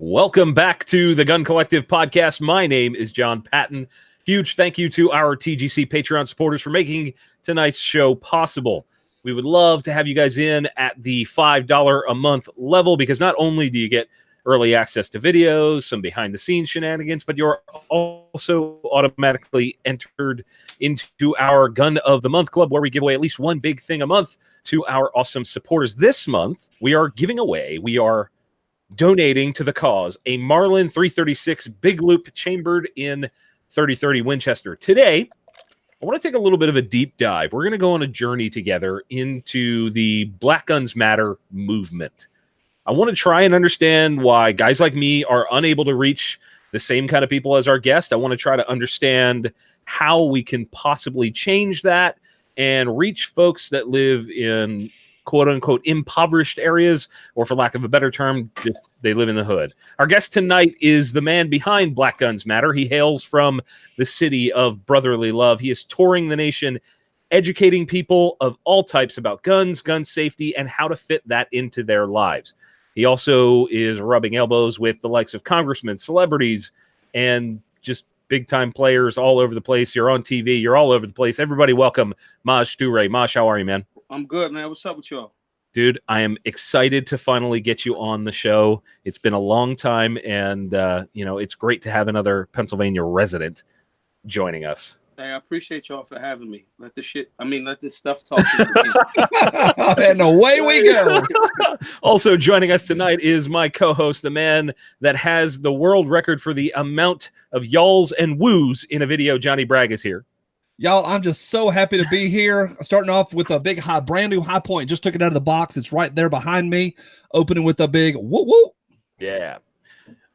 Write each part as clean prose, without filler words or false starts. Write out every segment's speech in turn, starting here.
Welcome back to the Gun Collective podcast. My name is Jon Patton. Huge thank you to our TGC Patreon supporters for making tonight's show possible. We would love to have you guys in at the $5 a month level because not only do you get early access to videos, some behind-the-scenes shenanigans, but you're also automatically entered into our Gun of the Month Club, where we give away at least one big thing a month to our awesome supporters. This month, we are donating to the cause a Marlin 336 big loop chambered in 3030 Winchester. Today, I want to take a little bit of a deep dive. We're going to go on a journey together into the Black Guns Matter movement. I want to try and understand why guys like me are unable to reach the same kind of people as our guest. I want to try to understand how we can possibly change that and reach folks that live in quote-unquote impoverished areas, or for lack of a better term, they live in the hood. Our guest tonight is the man behind Black Guns Matter. He hails from the city of brotherly love. He is touring the nation, educating people of all types about guns, gun safety, and how to fit that into their lives. He also is rubbing elbows with the likes of congressmen, celebrities, and just big-time players all over the place. You're on TV. You're all over the place. Everybody welcome Maj Toure. Maj, how are you, man? I'm good, man. What's up with y'all? Dude, I am excited to finally get you on the show. It's been a long time, and, it's great to have another Pennsylvania resident joining us. Hey, I appreciate y'all for having me. Let this stuff talk to me. And away we go. Also joining us tonight is my co-host, the man that has the world record for the amount of yalls and woos in a video. Johnny Bragg is here. Y'all, I'm just so happy to be here. Starting off with a big brand new high point. Just took it out of the box. It's right there behind me. Opening with a big whoop whoop. Yeah.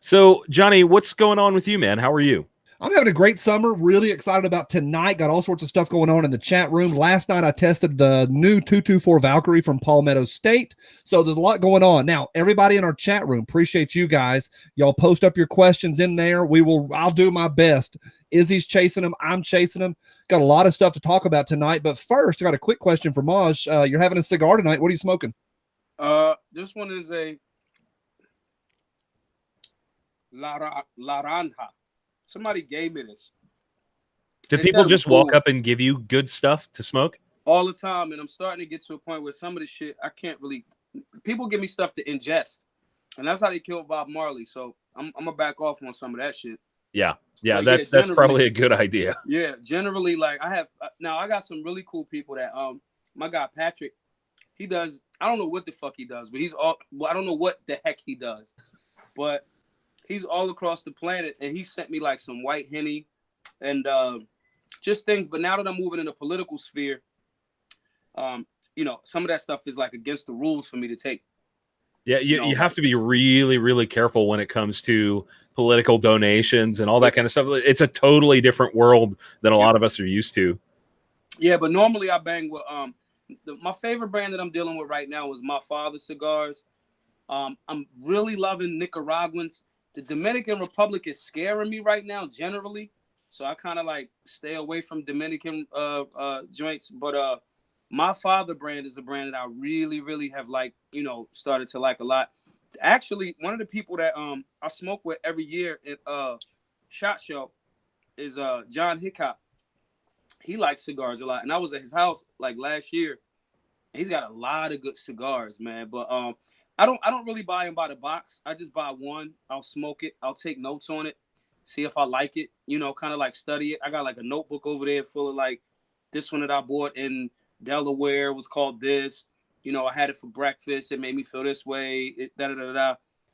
So, Johnny, what's going on with you, man? How are you? I'm having a great summer. Really excited about tonight. Got all sorts of stuff going on in the chat room. Last night I tested the new 224 Valkyrie from Palmetto State. So there's a lot going on. Now, everybody in our chat room, appreciate you guys. Y'all post up your questions in there. I'll do my best. Izzy's chasing them. I'm chasing them. Got a lot of stuff to talk about tonight. But first, I got a quick question for Maj. You're having a cigar tonight. What are you smoking? This one is a Laranja. Somebody gave me this. Do people just walk up and give you good stuff to smoke? All the time, and I'm starting to get to a point where some of the shit I can't really... People give me stuff to ingest, and that's how they killed Bob Marley, so I'm going to back off on some of that shit. Yeah, that's probably a good idea. Yeah, generally, like, I have... Now, I got some really cool people that... My guy, Patrick, he does... I don't know what the fuck he does, but he's all... Well, I don't know what the heck he does, but... He's all across the planet, and he sent me like some white Henny and just things. But now that I'm moving in the political sphere, some of that stuff is like against the rules for me to take. Yeah, you have to be really, really careful when it comes to political donations and all that kind of stuff. It's a totally different world than a lot of us are used to. Yeah, but normally I bang with my favorite brand that I'm dealing with right now is My Father cigars. I'm really loving Nicaraguans. The Dominican Republic is scaring me right now, generally. So I kind of like stay away from Dominican joints. But My Father brand is a brand that I really, really have started to like a lot. Actually, one of the people that I smoke with every year at SHOT Show is John Hickok. He likes cigars a lot. And I was at his house like last year. And he's got a lot of good cigars, man. But I don't really buy them by the box. I just buy one. I'll smoke it. I'll take notes on it, see if I like it, kind of like study it. I got like a notebook over there full of like this one that I bought in Delaware was called this. I had it for breakfast. It made me feel this way.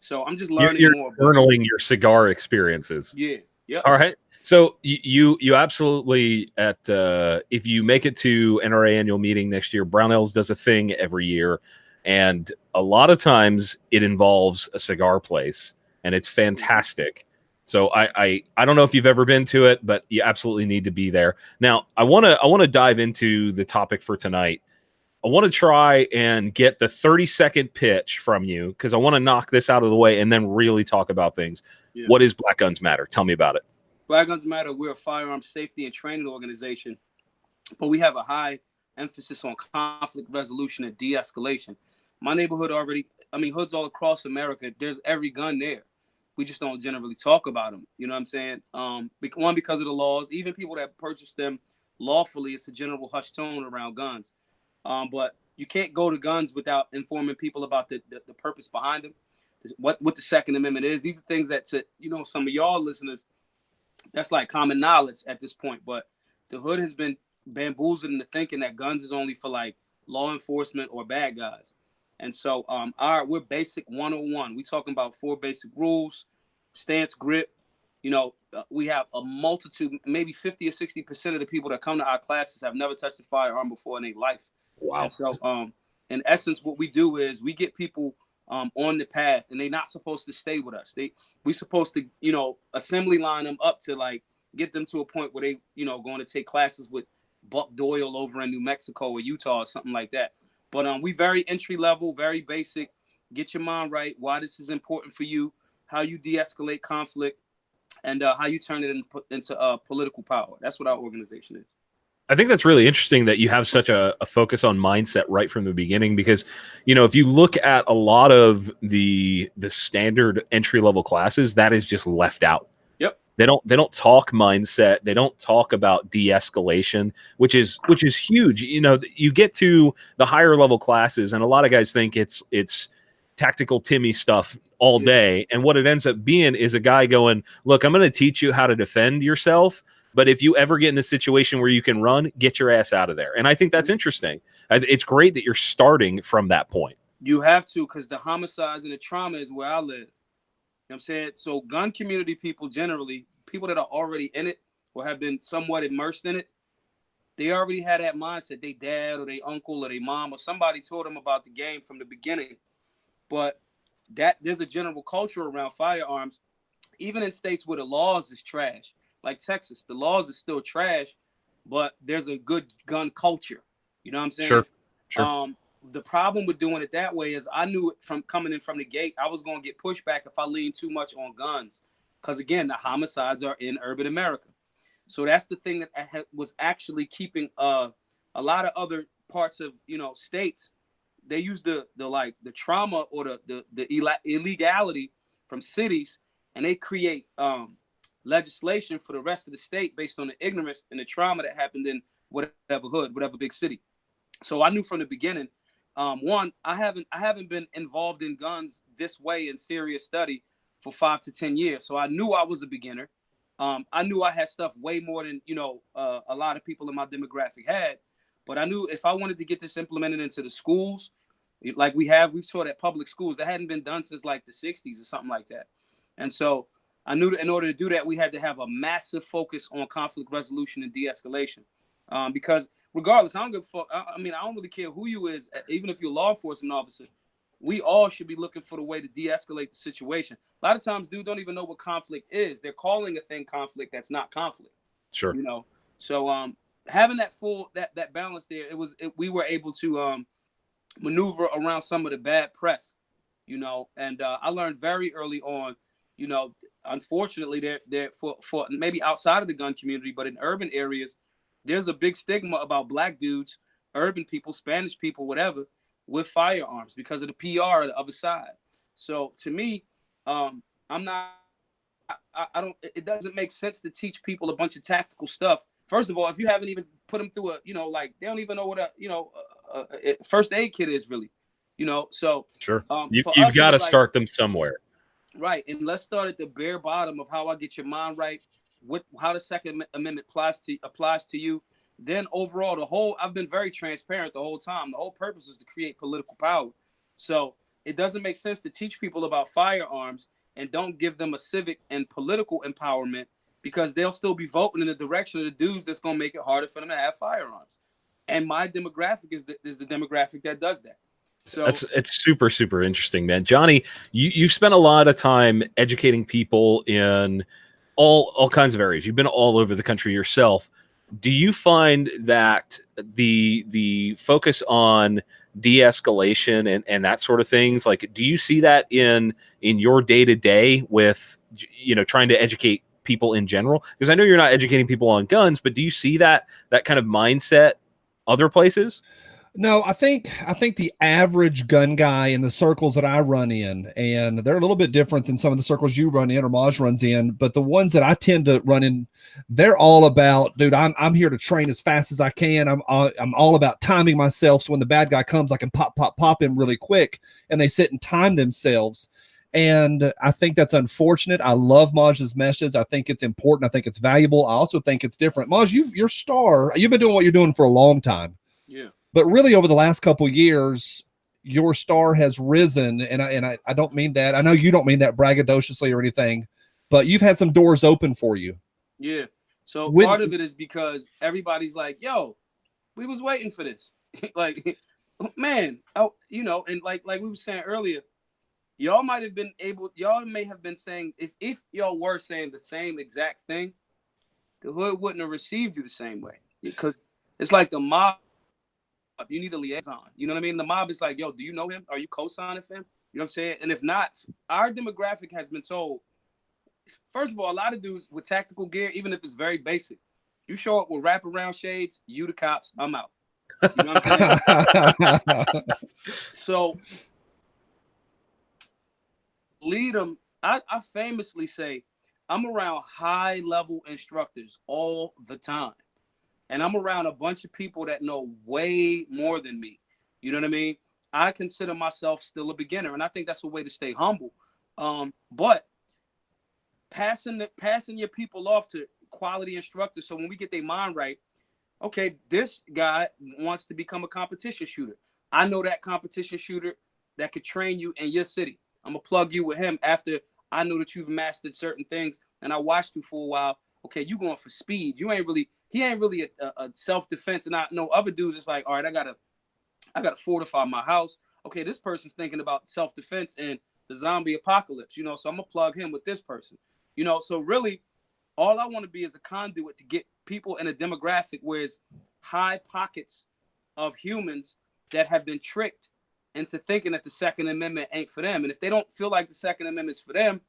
So I'm just learning more. You're journaling your cigar experiences. Yeah. Yep. All right. So you absolutely if you make it to NRA annual meeting next year, Brownells does a thing every year. And a lot of times it involves a cigar place, and it's fantastic. So I don't know if you've ever been to it, but you absolutely need to be there. Now, I want to dive into the topic for tonight. I want to try and get the 30-second pitch from you because I want to knock this out of the way and then really talk about things. Yeah. What is Black Guns Matter? Tell me about it. Black Guns Matter, we're a firearms safety and training organization, but we have a high emphasis on conflict resolution and de-escalation. My neighborhood hoods all across America, there's every gun there. We just don't generally talk about them. You know what I'm saying? One, because of the laws. Even people that purchase them lawfully, it's a general hush tone around guns. But you can't go to guns without informing people about the purpose behind them, what the Second Amendment is. These are things that, to, you know, some of y'all listeners, that's like common knowledge at this point. But the hood has been bamboozled into thinking that guns is only for like law enforcement or bad guys. And so we're basic 101. We talking about 4 basic rules: stance, grip. You know, we have a multitude, maybe 50 or 60% of the people that come to our classes have never touched a firearm before in their life. Wow. And so in essence, what we do is we get people on the path, and they're not supposed to stay with us. We supposed to, you know, assembly line them up to like get them to a point where they, you know, going to take classes with Buck Doyle over in New Mexico or Utah or something like that. But we very entry level, very basic. Get your mind right. Why this is important for you, how you de-escalate conflict, and how you turn it into political power. That's what our organization is. I think that's really interesting that you have such a focus on mindset right from the beginning, because, you know, if you look at a lot of the standard entry level classes, that is just left out. Yep. They don't talk mindset. They don't talk about de-escalation, which is huge. You know, you get to the higher level classes, and a lot of guys think it's tactical Timmy stuff all day. And what it ends up being is a guy going, look, I'm going to teach you how to defend yourself, but if you ever get in a situation where you can run, get your ass out of there. And I think that's interesting. It's great that you're starting from that point. You have to, because the homicides and the trauma is where I live. You know what I'm saying? So gun community people, generally, people that are already in it or have been somewhat immersed in it, they already had that mindset. They dad or they uncle or they mom or somebody told them about the game from the beginning. But that there's a general culture around firearms, even in states where the laws is trash, like Texas. The laws is still trash, but there's a good gun culture. You know what I'm saying? Sure. The problem with doing it that way is I knew it from coming in from the gate, I was going to get pushback if I leaned too much on guns. Because, again, the homicides are in urban America. So that's the thing that was actually keeping a lot of other parts of, you know, states. They use the trauma or the illegality from cities, and they create legislation for the rest of the state based on the ignorance and the trauma that happened in whatever hood, whatever big city. So I knew from the beginning, one, I haven't been involved in guns this way in serious study for 5 to 10 years. So I knew I was a beginner. I knew I had stuff way more than, you know, a lot of people in my demographic had. But I knew if I wanted to get this implemented into the schools, like we've taught at public schools, that hadn't been done since like the 60s or something like that. And so I knew that in order to do that, we had to have a massive focus on conflict resolution and de-escalation. Because regardless, I don't give a fuck. I mean, I don't really care who you is, even if you're a law enforcement officer. We all should be looking for the way to de-escalate the situation. A lot of times, dudes don't even know what conflict is. They're calling a thing conflict that's not conflict. Sure. You know, so having that that balance there, we were able to maneuver around some of the bad press, you know, and I learned very early on, you know, unfortunately, there for maybe outside of the gun community, but in urban areas, there's a big stigma about Black dudes, urban people, Spanish people, whatever, with firearms because of the PR of the other side. So to me, it doesn't make sense to teach people a bunch of tactical stuff. First of all, if you haven't even put them through they don't even know what a first aid kit is really, you know. So sure, you've got to start them somewhere, right? And let's start at the bare bottom of how I get your mind right, how the Second Amendment applies to you. Then overall, I've been very transparent the whole time. The whole purpose is to create political power. So it doesn't make sense to teach people about firearms and don't give them a civic and political empowerment, because they'll still be voting in the direction of the dudes that's going to make it harder for them to have firearms. And my demographic is the demographic that does that. So it's super, super interesting, man. Johnny, you've spent a lot of time educating people in all kinds of areas. You've been all over the country yourself. Do you find that the focus on de-escalation and that sort of things, like, do you see that in your day-to-day with, you know, trying to educate people in general? Because I know you're not educating people on guns, but do you see that kind of mindset other places? No, I think the average gun guy in the circles that I run in, and they're a little bit different than some of the circles you run in or Maj runs in, but the ones that I tend to run in, they're all about, dude, I'm here to train as fast as I can. I'm all about timing myself so when the bad guy comes, I can pop him really quick, and they sit and time themselves. And I think that's unfortunate. I love Maj's message. I think it's important. I think it's valuable. I also think it's different. Maj, you've been doing what you're doing for a long time. Yeah. But really, over the last couple of years, your star has risen, and I don't mean that. I know you don't mean that braggadociously or anything, but you've had some doors open for you. Yeah. So part of it is because everybody's like, "Yo, we was waiting for this." Like, man, and like we were saying earlier, y'all may have been saying if y'all were saying the same exact thing, the hood wouldn't have received you the same way, because it's like the mob. You need a liaison. You know what I mean? The mob is like, yo, do you know him? Are you co-signing for him? You know what I'm saying? And if not, our demographic has been told, first of all, a lot of dudes with tactical gear, even if it's very basic, you show up with wraparound shades, you the cops, I'm out. You know what I'm saying? So, lead them. I famously say, I'm around high-level instructors all the time. And I'm around a bunch of people that know way more than me. You know what I mean? I consider myself still a beginner, and I think that's a way to stay humble. But passing your people off to quality instructors, so when we get their mind right, okay, this guy wants to become a competition shooter. I know that competition shooter that could train you in your city. I'm going to plug you with him after I know that you've mastered certain things, and I watched you for a while. Okay, you going for speed. He ain't really a self-defense. And I know other dudes, it's like, all right, I gotta fortify my house. Okay, this person's thinking about self-defense and the zombie apocalypse, so I'm gonna plug him with this person. So really all I want to be is a conduit to get people in a demographic where it's high pockets of humans that have been tricked into thinking that the Second Amendment ain't for them. And if they don't feel like the Second Amendment is for them,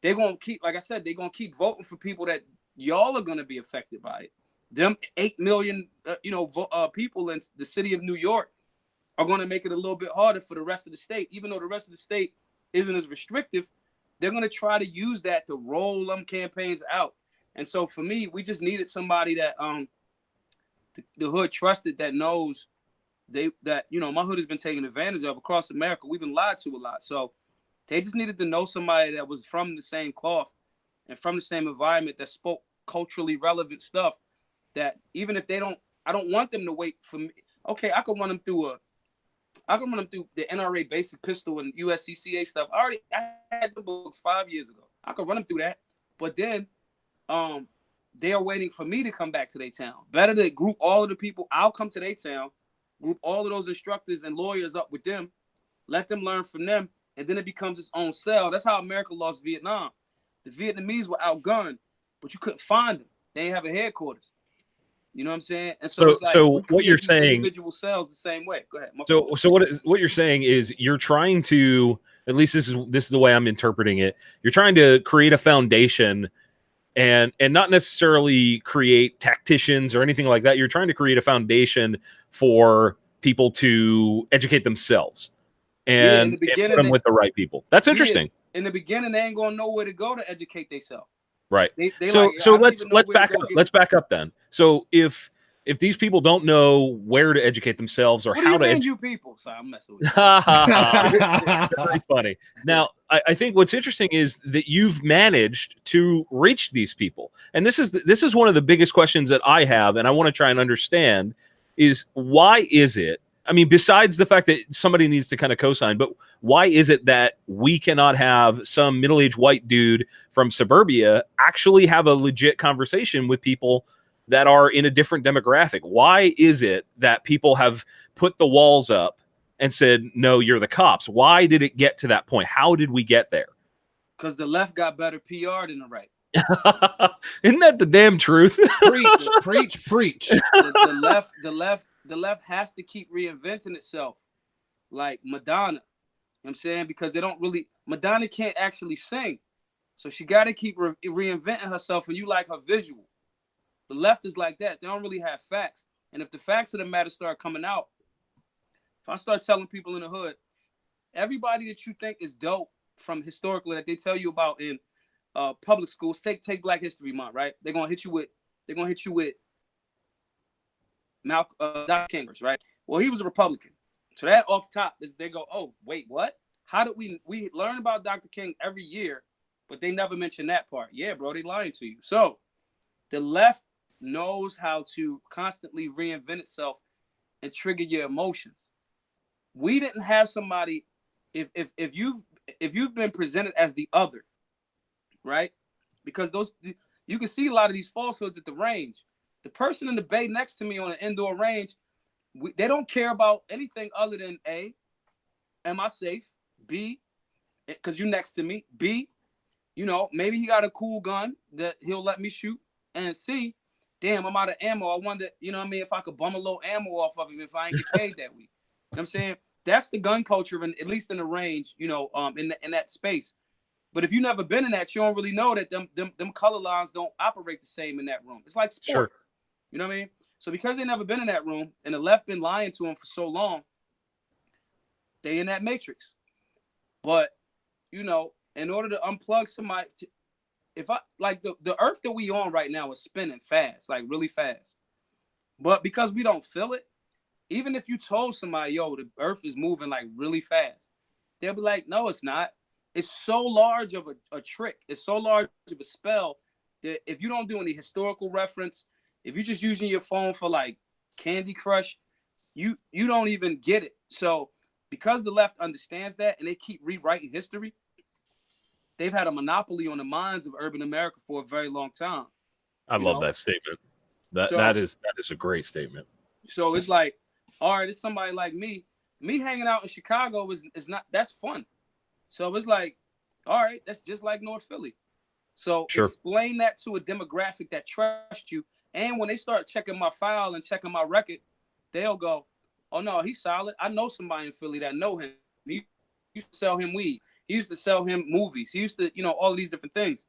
they're going to keep, like I said, they're going to keep voting for people that y'all are going to be affected by it. Them 8 million, people in the city of New York are going to make it a little bit harder for the rest of the state. Even though the rest of the state isn't as restrictive, they're going to try to use that to roll them campaigns out. And so for me, we just needed somebody that the hood trusted, that knows my hood has been taken advantage of across America. We've been lied to a lot. So they just needed to know somebody that was from the same cloth and from the same environment, that spoke culturally relevant stuff, that even if I don't want them to wait for me. Okay, I could run them through the NRA basic pistol and USCCA stuff. I had the books 5 years ago. I could run them through that. But then they are waiting for me to come back to their town. Better to group all of the people. I'll come to their town, group all of those instructors and lawyers up with them, let them learn from them, and then it becomes its own cell. That's how America lost Vietnam. The Vietnamese were outgunned, but you couldn't find them. They didn't have a headquarters. You know what I'm saying? And so what you're saying, individual cells the same way. Go ahead. So what you're saying is you're trying to, at least this is the way I'm interpreting it. You're trying to create a foundation and not necessarily create tacticians or anything like that. You're trying to create a foundation for people to educate themselves and put them with the right people. That's interesting. In the beginning, they ain't gonna know where to go to educate themselves. Right. So let's back up. Let's back up then. So if these people don't know where to educate themselves or how to you people, sorry, I'm messing with you. Very funny. Now, I think what's interesting is that you've managed to reach these people, and this is one of the biggest questions that I have, and I want to try and understand is why is it? I mean, besides the fact that somebody needs to kind of co-sign, but why is it that we cannot have some middle-aged white dude from suburbia actually have a legit conversation with people that are in a different demographic? Why is it that people have put the walls up and said, no, you're the cops? Why did it get to that point? How did we get there? Because the left got better PR than the right. Isn't that the damn truth? Preach. The left has to keep reinventing itself, like Madonna. You know what I'm saying? Because Madonna can't actually sing. So she got to keep reinventing herself, and you like her visual. The left is like that. They don't really have facts. And if the facts of the matter start coming out, if I start telling people in the hood, everybody that you think is dope from historically that they tell you about in public schools, take Black History Month, right? They're gonna hit you with Dr. King, right? Well, he was a Republican. So that off top is they go, oh, wait, what? How did we learn about Dr. King every year, but they never mention that part? Yeah, bro, they lying to you. So the left knows how to constantly reinvent itself and trigger your emotions. We didn't have somebody, if you've been presented as the other, right? Because you can see a lot of these falsehoods at the range. The person in the bay next to me on an indoor range, they don't care about anything other than A, am I safe? B, because you're next to me. B, maybe he got a cool gun that he'll let me shoot. And C, damn, I'm out of ammo. I wonder, if I could bum a little ammo off of him if I ain't get paid that week. You know what I'm saying? That's the gun culture, at least in the range, in that space. But if you've never been in that, you don't really know that them color lines don't operate the same in that room. It's like sports. Sure. You know what I mean? So because they never been in that room and the left been lying to them for so long, they in that matrix. But, in order to unplug somebody, if I like the earth that we on right now is spinning fast, like really fast. But because we don't feel it, even if you told somebody, yo, the earth is moving like really fast, they'll be like, no, it's not. It's so large of a trick. It's so large of a spell that if you don't do any historical reference, if you're just using your phone for like Candy Crush, you don't even get it. So because the left understands that and they keep rewriting history, they've had a monopoly on the minds of urban America for a very long time. I love that statement. That is a great statement. So it's like, all right, it's somebody like me. Me hanging out in Chicago is not, that's fun. So it's like, all right, that's just like North Philly. So explain that to a demographic that trusts you. And when they start checking my file and checking my record, they'll go, oh, no, he's solid. I know somebody in Philly that know him. He used to sell him weed. He used to sell him movies. He used to, all of these different things.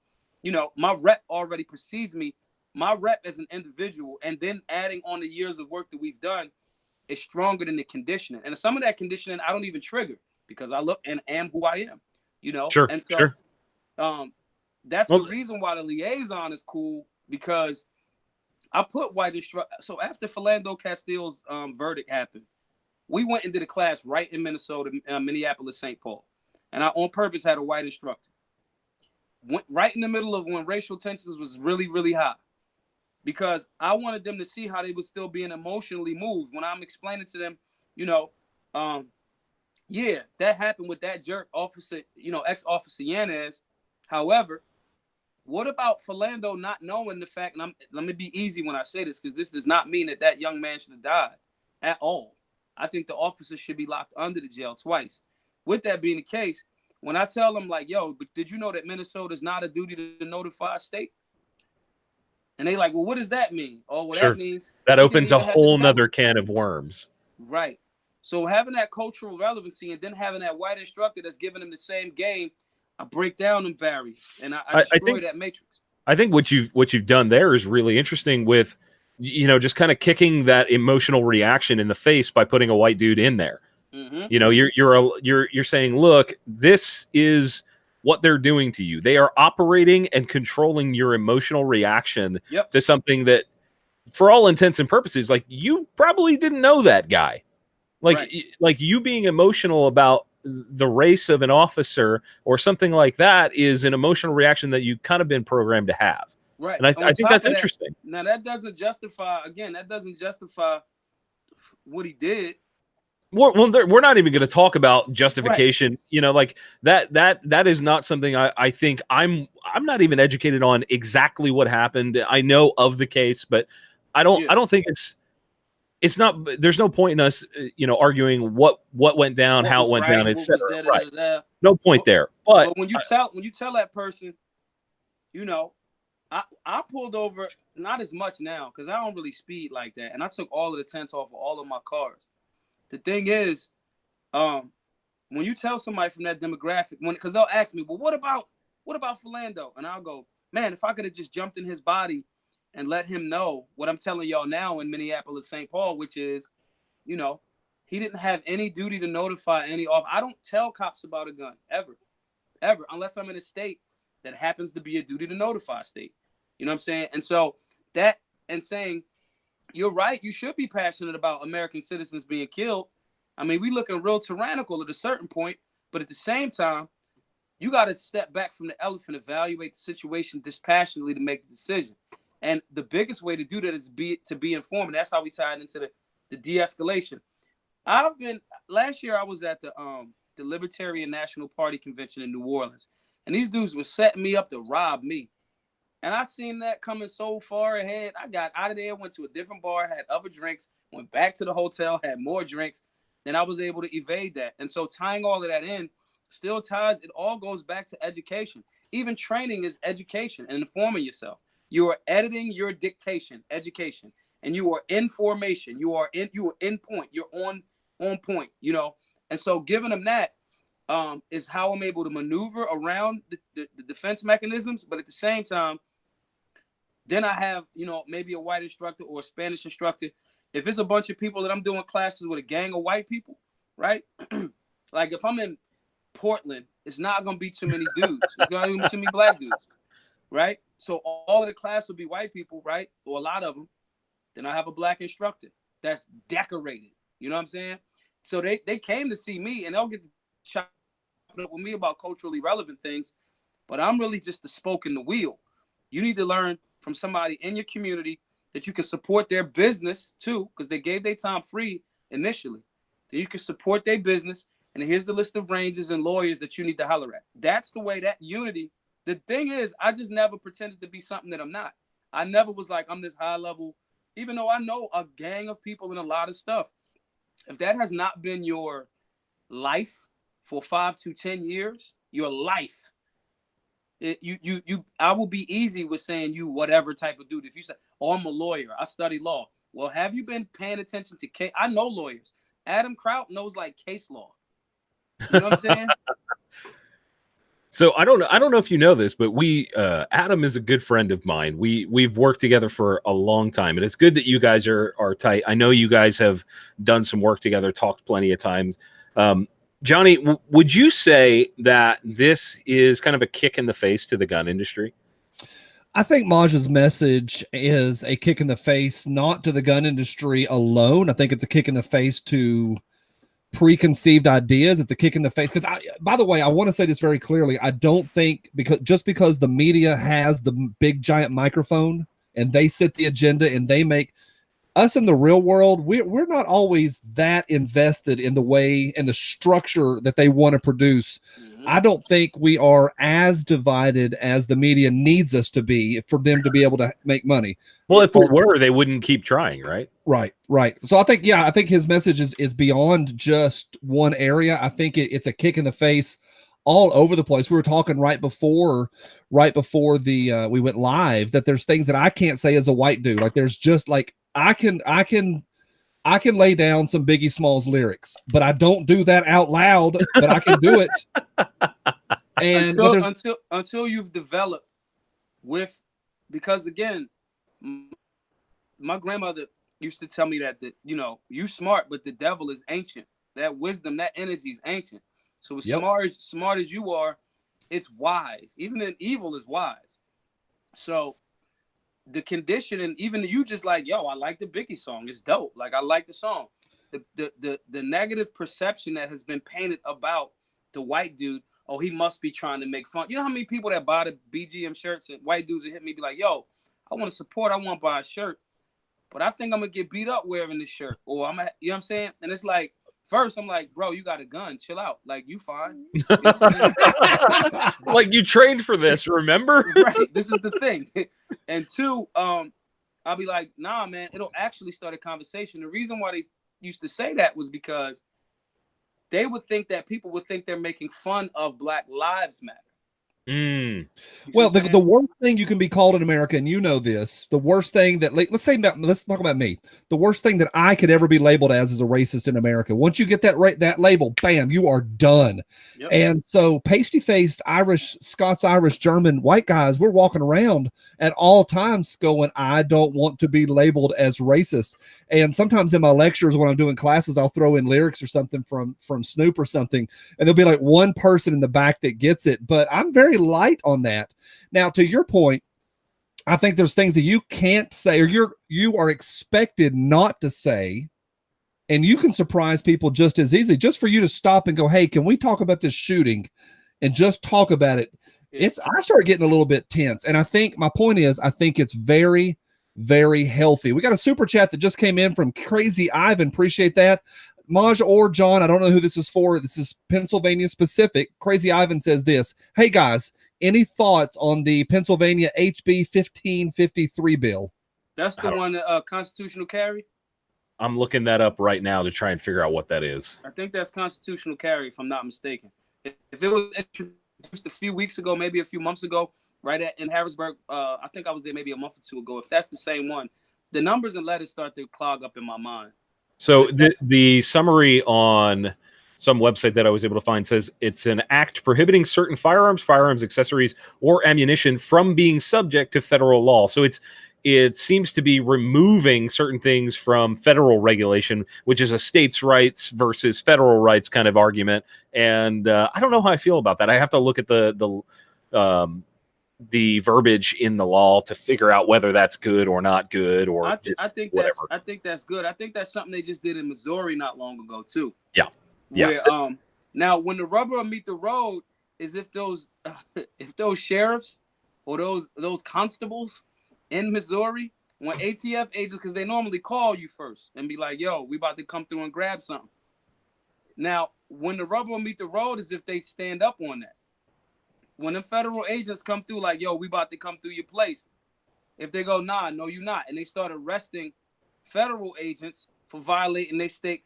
My rep already precedes me. My rep as an individual, and then adding on the years of work that we've done is stronger than the conditioning. And some of that conditioning I don't even trigger because I look and am who I am, Sure, And so that's the reason why the liaison is cool, because I put white instructor. So after Philando Castile's verdict happened, we went and did a class right in Minnesota, Minneapolis, St. Paul. And I on purpose had a white instructor. Went right in the middle of when racial tensions was really, really high. Because I wanted them to see how they were still being emotionally moved. When I'm explaining to them, that happened with that jerk officer, ex-officer Yanez. However, what about Philando not knowing the fact, and let me be easy when I say this, because this does not mean that young man should have died at all. I think the officer should be locked under the jail twice. With that being the case, when I tell them like, yo, but did you know that Minnesota is not a duty to notify a state? And they like, well, what does that mean? Oh, well, that means that opens a whole nother can of worms. Right. So having that cultural relevancy and then having that white instructor that's giving them the same game, I break down them barriers and I destroy that matrix. I think what you've done there is really interesting with, just kind of kicking that emotional reaction in the face by putting a white dude in there. Mm-hmm. You're saying, look, this is what they're doing to you. They are operating and controlling your emotional reaction to something that, for all intents and purposes, like you probably didn't know that guy. Like you being emotional about the race of an officer or something like that is an emotional reaction that you've kind of been programmed to have. Right. And I think that's interesting. Now that doesn't justify what he did. Well, we're not even going to talk about justification. Right. Like that is not something I think I'm not even educated on exactly what happened. I know of the case, but I don't think it's not. There's no point in us, arguing what went down, how it went down, etc. Right. No point there. But when you tell that person, I pulled over, not as much now because I don't really speed like that, and I took all of the tents off of all of my cars. The thing is, when you tell somebody from that demographic, because they'll ask me, well, what about Philando? And I'll go, man, if I could have just jumped in his body and let him know what I'm telling y'all now in Minneapolis, St. Paul, which is, He didn't have any duty to notify any off. I don't tell cops about a gun ever, unless I'm in a state that happens to be a duty to notify state. You know what I'm saying? And so that and saying, you're right, you should be passionate about American citizens being killed. I mean, we looking real tyrannical at a certain point, but at the same time, you got to step back from the elephant, evaluate the situation dispassionately to make the decision. And the biggest way to do that is to be informed. And that's how we tie it into the de-escalation. Last year I was at the Libertarian National Party convention in New Orleans, and these dudes were setting me up to rob me. And I seen that coming so far ahead. I got out of there, went to a different bar, had other drinks, went back to the hotel, had more drinks, and I was able to evade that. And so tying all of that in still ties, it all goes back to education. Even training is education and informing yourself. You are editing your dictation, education, and you are in formation. You are in point. You're on point, you know. And so giving them that is how I'm able to maneuver around the defense mechanisms. But at the same time, then I have, you know, maybe a white instructor or a Spanish instructor. If it's a bunch of people that I'm doing classes with, a gang of white people, right? Like if I'm in Portland, it's not going to be too many dudes. It's not going to be too many black dudes, right? So all of the class will be white people, right? Or a lot of them. Then I have a black instructor that's decorated. You know what I'm saying? So they came to see me, and they'll get to chop up with me about culturally relevant things. But I'm really just the spoke in the wheel. You need to learn from somebody in your community that you can support their business too, because they gave their time free initially. Then you can support their business, and here's the list of rangers and lawyers that you need to holler at. That's the way, that unity. The thing is, I just never pretended to be something that I'm not. I never was like, I'm this high level, even though I know a gang of people and a lot of stuff. If that has not been your life for 5 to 10 years, your life, I will be easy with saying you whatever type of dude. If you say, oh, I'm a lawyer, I study law. Well, have you been paying attention to case? I know lawyers. Adam Kraut knows like case law. You know what I'm saying? So I don't know if you know this, but Adam is a good friend of mine. We've worked together for a long time, and it's good that you guys are tight. I know you guys have done some work together, talked plenty of times. Johnny, would you say that this is kind of a kick in the face to the gun industry? I think Maj's message is a kick in the face, not to the gun industry alone. I think it's a kick in the face to preconceived ideas. It's a kick in the face. Because by the way, I want to say this very clearly. I don't think because the media has the big giant microphone and they set the agenda and they make us in the real world, we're not always that invested in the way and the structure that they want to produce. Mm-hmm. I don't think we are as divided as the media needs us to be for them to be able to make money. Well, if we were, they wouldn't keep trying, right? Right. So I think his message is beyond just one area. I think it's a kick in the face all over the place. We were talking right before the we went live that there's things that I can't say as a white dude. Like there's just like I can lay down some Biggie Smalls lyrics, but I don't do that out loud, but I can do it. And until you've developed because again, my grandmother used to tell me that you smart, but the devil is ancient. That wisdom, that energy is ancient. So as smart as you are, it's wise. Even in evil is wise. So the condition, and even you just like, yo, I like the Biggie song. It's dope. Like I like the song. The negative perception that has been painted about the white dude. Oh, he must be trying to make fun. You know how many people that buy the BGM shirts and white dudes that hit me be like, yo, I want to support. I want to buy a shirt, but I think I'm gonna get beat up wearing this shirt, or you know what I'm saying? And it's like, first I'm like, bro, you got a gun. Chill out. Like you fine. You know like you trained for this, remember? Right. This is the thing. And two, I'll be like, nah, man, it'll actually start a conversation. The reason why they used to say that was because they would think that people would think they're making fun of Black Lives Matter. Mm. Well, the worst thing you can be called in America, and you know this, the worst thing that, let's talk about me. The worst thing that I could ever be labeled as is a racist in America. Once you get that label, bam, you are done. Yep. And so pasty-faced Irish, Scots, Irish, German, white guys, we're walking around at all times going, I don't want to be labeled as racist. And sometimes in my lectures when I'm doing classes, I'll throw in lyrics or something from Snoop or something, and there'll be like one person in the back that gets it. But I'm very light on that. Now, to your point, I think there's things that you can't say, or you are expected not to say, and you can surprise people just as easily. Just for you to stop and go, hey, can we talk about this shooting, and just talk about it? I start getting a little bit tense. And I think my point is, I think it's very, very healthy. We got a super chat that just came in from Crazy Ivan. Appreciate that. Maj or John, I don't know who this is for. This is Pennsylvania specific. Crazy Ivan says this. Hey guys, any thoughts on the Pennsylvania HB 1553 bill? That's the one constitutional carry? I'm looking that up right now to try and figure out what that is. I think that's constitutional carry, if I'm not mistaken. If it was introduced a few weeks ago, maybe a few months ago, in Harrisburg, I think I was there maybe a month or two ago. If that's the same one, the numbers and letters start to clog up in my mind. So the summary on some website that I was able to find says it's an act prohibiting certain firearms, accessories, or ammunition from being subject to federal law. So it seems to be removing certain things from federal regulation, which is a states' rights versus federal rights kind of argument. And I don't know how I feel about that. I have to look at the verbiage in the law to figure out whether that's good or not good, or I think whatever. I think that's good. I think that's something they just did in Missouri not long ago too. Yeah. Where, now when the rubber meet the road is if those sheriffs or those constables in Missouri, when ATF agents, because they normally call you first and be like, yo, we about to come through and grab something. Now, when the rubber meet the road is if they stand up on that. When the federal agents come through like, yo, we about to come through your place. If they go, nah, no, you not. And they start arresting federal agents for violating they state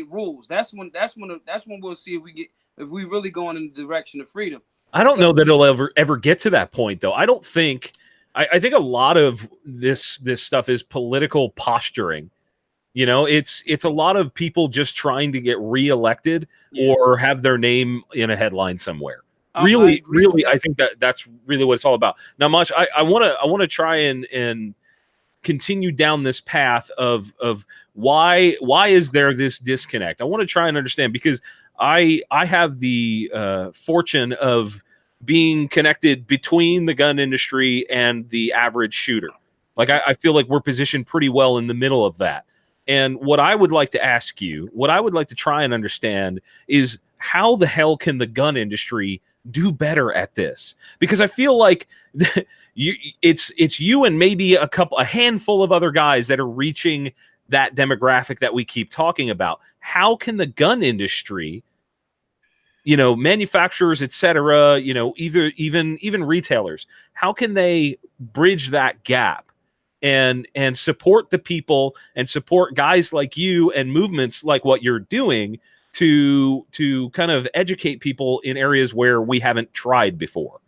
rules. That's when we'll see if we really going in the direction of freedom. I don't know that it'll ever get to that point, though. I don't think. I think a lot of this stuff is political posturing. You know, it's a lot of people just trying to get reelected or have their name in a headline somewhere. Really, I think that's really what it's all about. Now, Maj, I want to try and continue down this path of why is there this disconnect? I want to try and understand, because I have the fortune of being connected between the gun industry and the average shooter. Like I feel like we're positioned pretty well in the middle of that. And what I would like to ask you, what I would like to try and understand is how the hell can the gun industry do better at this? Because I feel like it's you and maybe a handful of other guys that are reaching that demographic that we keep talking about. How can the gun industry, manufacturers, etc., even retailers, how can they bridge that gap and support the people and support guys like you and movements like what you're doing to kind of educate people in areas where we haven't tried before?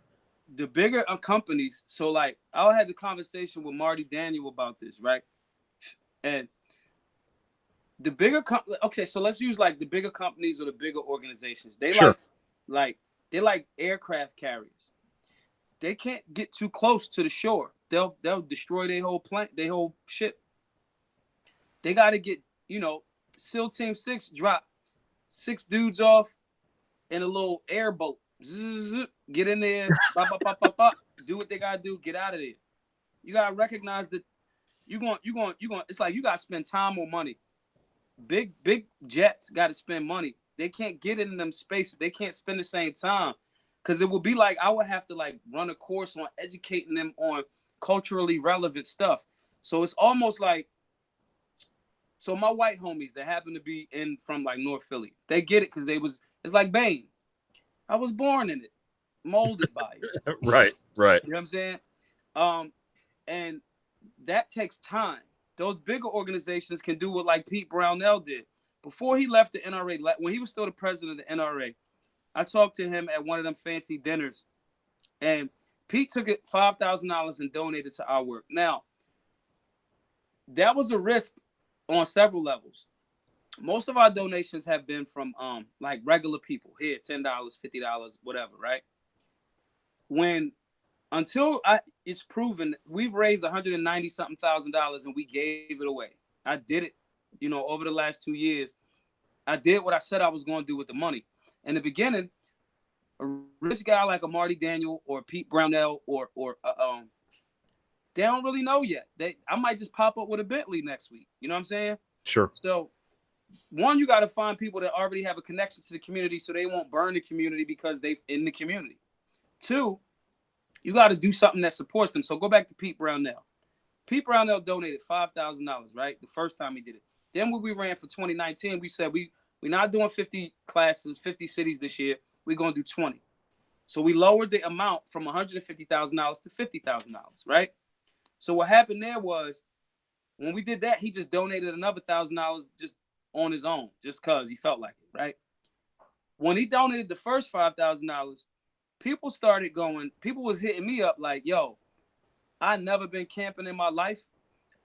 The bigger companies, so like I had the conversation with Marty Daniel about this, right? And the bigger okay, so let's use like the bigger companies or the bigger organizations. They they're like aircraft carriers. They can't get too close to the shore. They'll destroy their whole plant, their whole ship. They got to get, SEAL Team 6 drop 6 dudes off in a little airboat. Get in there, do what they gotta do, get out of there. You gotta recognize that you're going. It's like you gotta spend time or money. Big jets gotta spend money. They can't get in them spaces. They can't spend the same time, because it would be like I would have to like run a course on educating them on culturally relevant stuff. So it's almost like, so my white homies that happen to be in from like North Philly, they get it because it's like Bane. I was born in it, molded by it. Right. You know what I'm saying? And that takes time. Those bigger organizations can do what like Pete Brownell did. Before he left the NRA, when he was still the president of the NRA, I talked to him at one of them fancy dinners And Pete took it $5,000 and donated to our work. Now, that was a risk on several levels. Most of our donations have been from like regular people. Here, $10, $50, whatever, right? Until it's proven, we've raised $190-something thousand and we gave it away. I did it, over the last 2 years. I did what I said I was going to do with the money. In the beginning, a rich guy like a Marty Daniel or Pete Brownell or they don't really know yet. I might just pop up with a Bentley next week. You know what I'm saying? Sure. So, one, you got to find people that already have a connection to the community so they won't burn the community because they're in the community. Two, you got to do something that supports them. So go back to Pete Brownell. Pete Brownell donated $5,000, right? The first time he did it. Then when we ran for 2019, we said we're not doing 50 classes, 50 cities this year. We're going to do 20. So we lowered the amount from $150,000 to $50,000, right? So what happened there was when we did that, he just donated another $1,000 just on his own, just because he felt like it, right? When he donated the first $5,000, people was hitting me up like, yo, I never been camping in my life.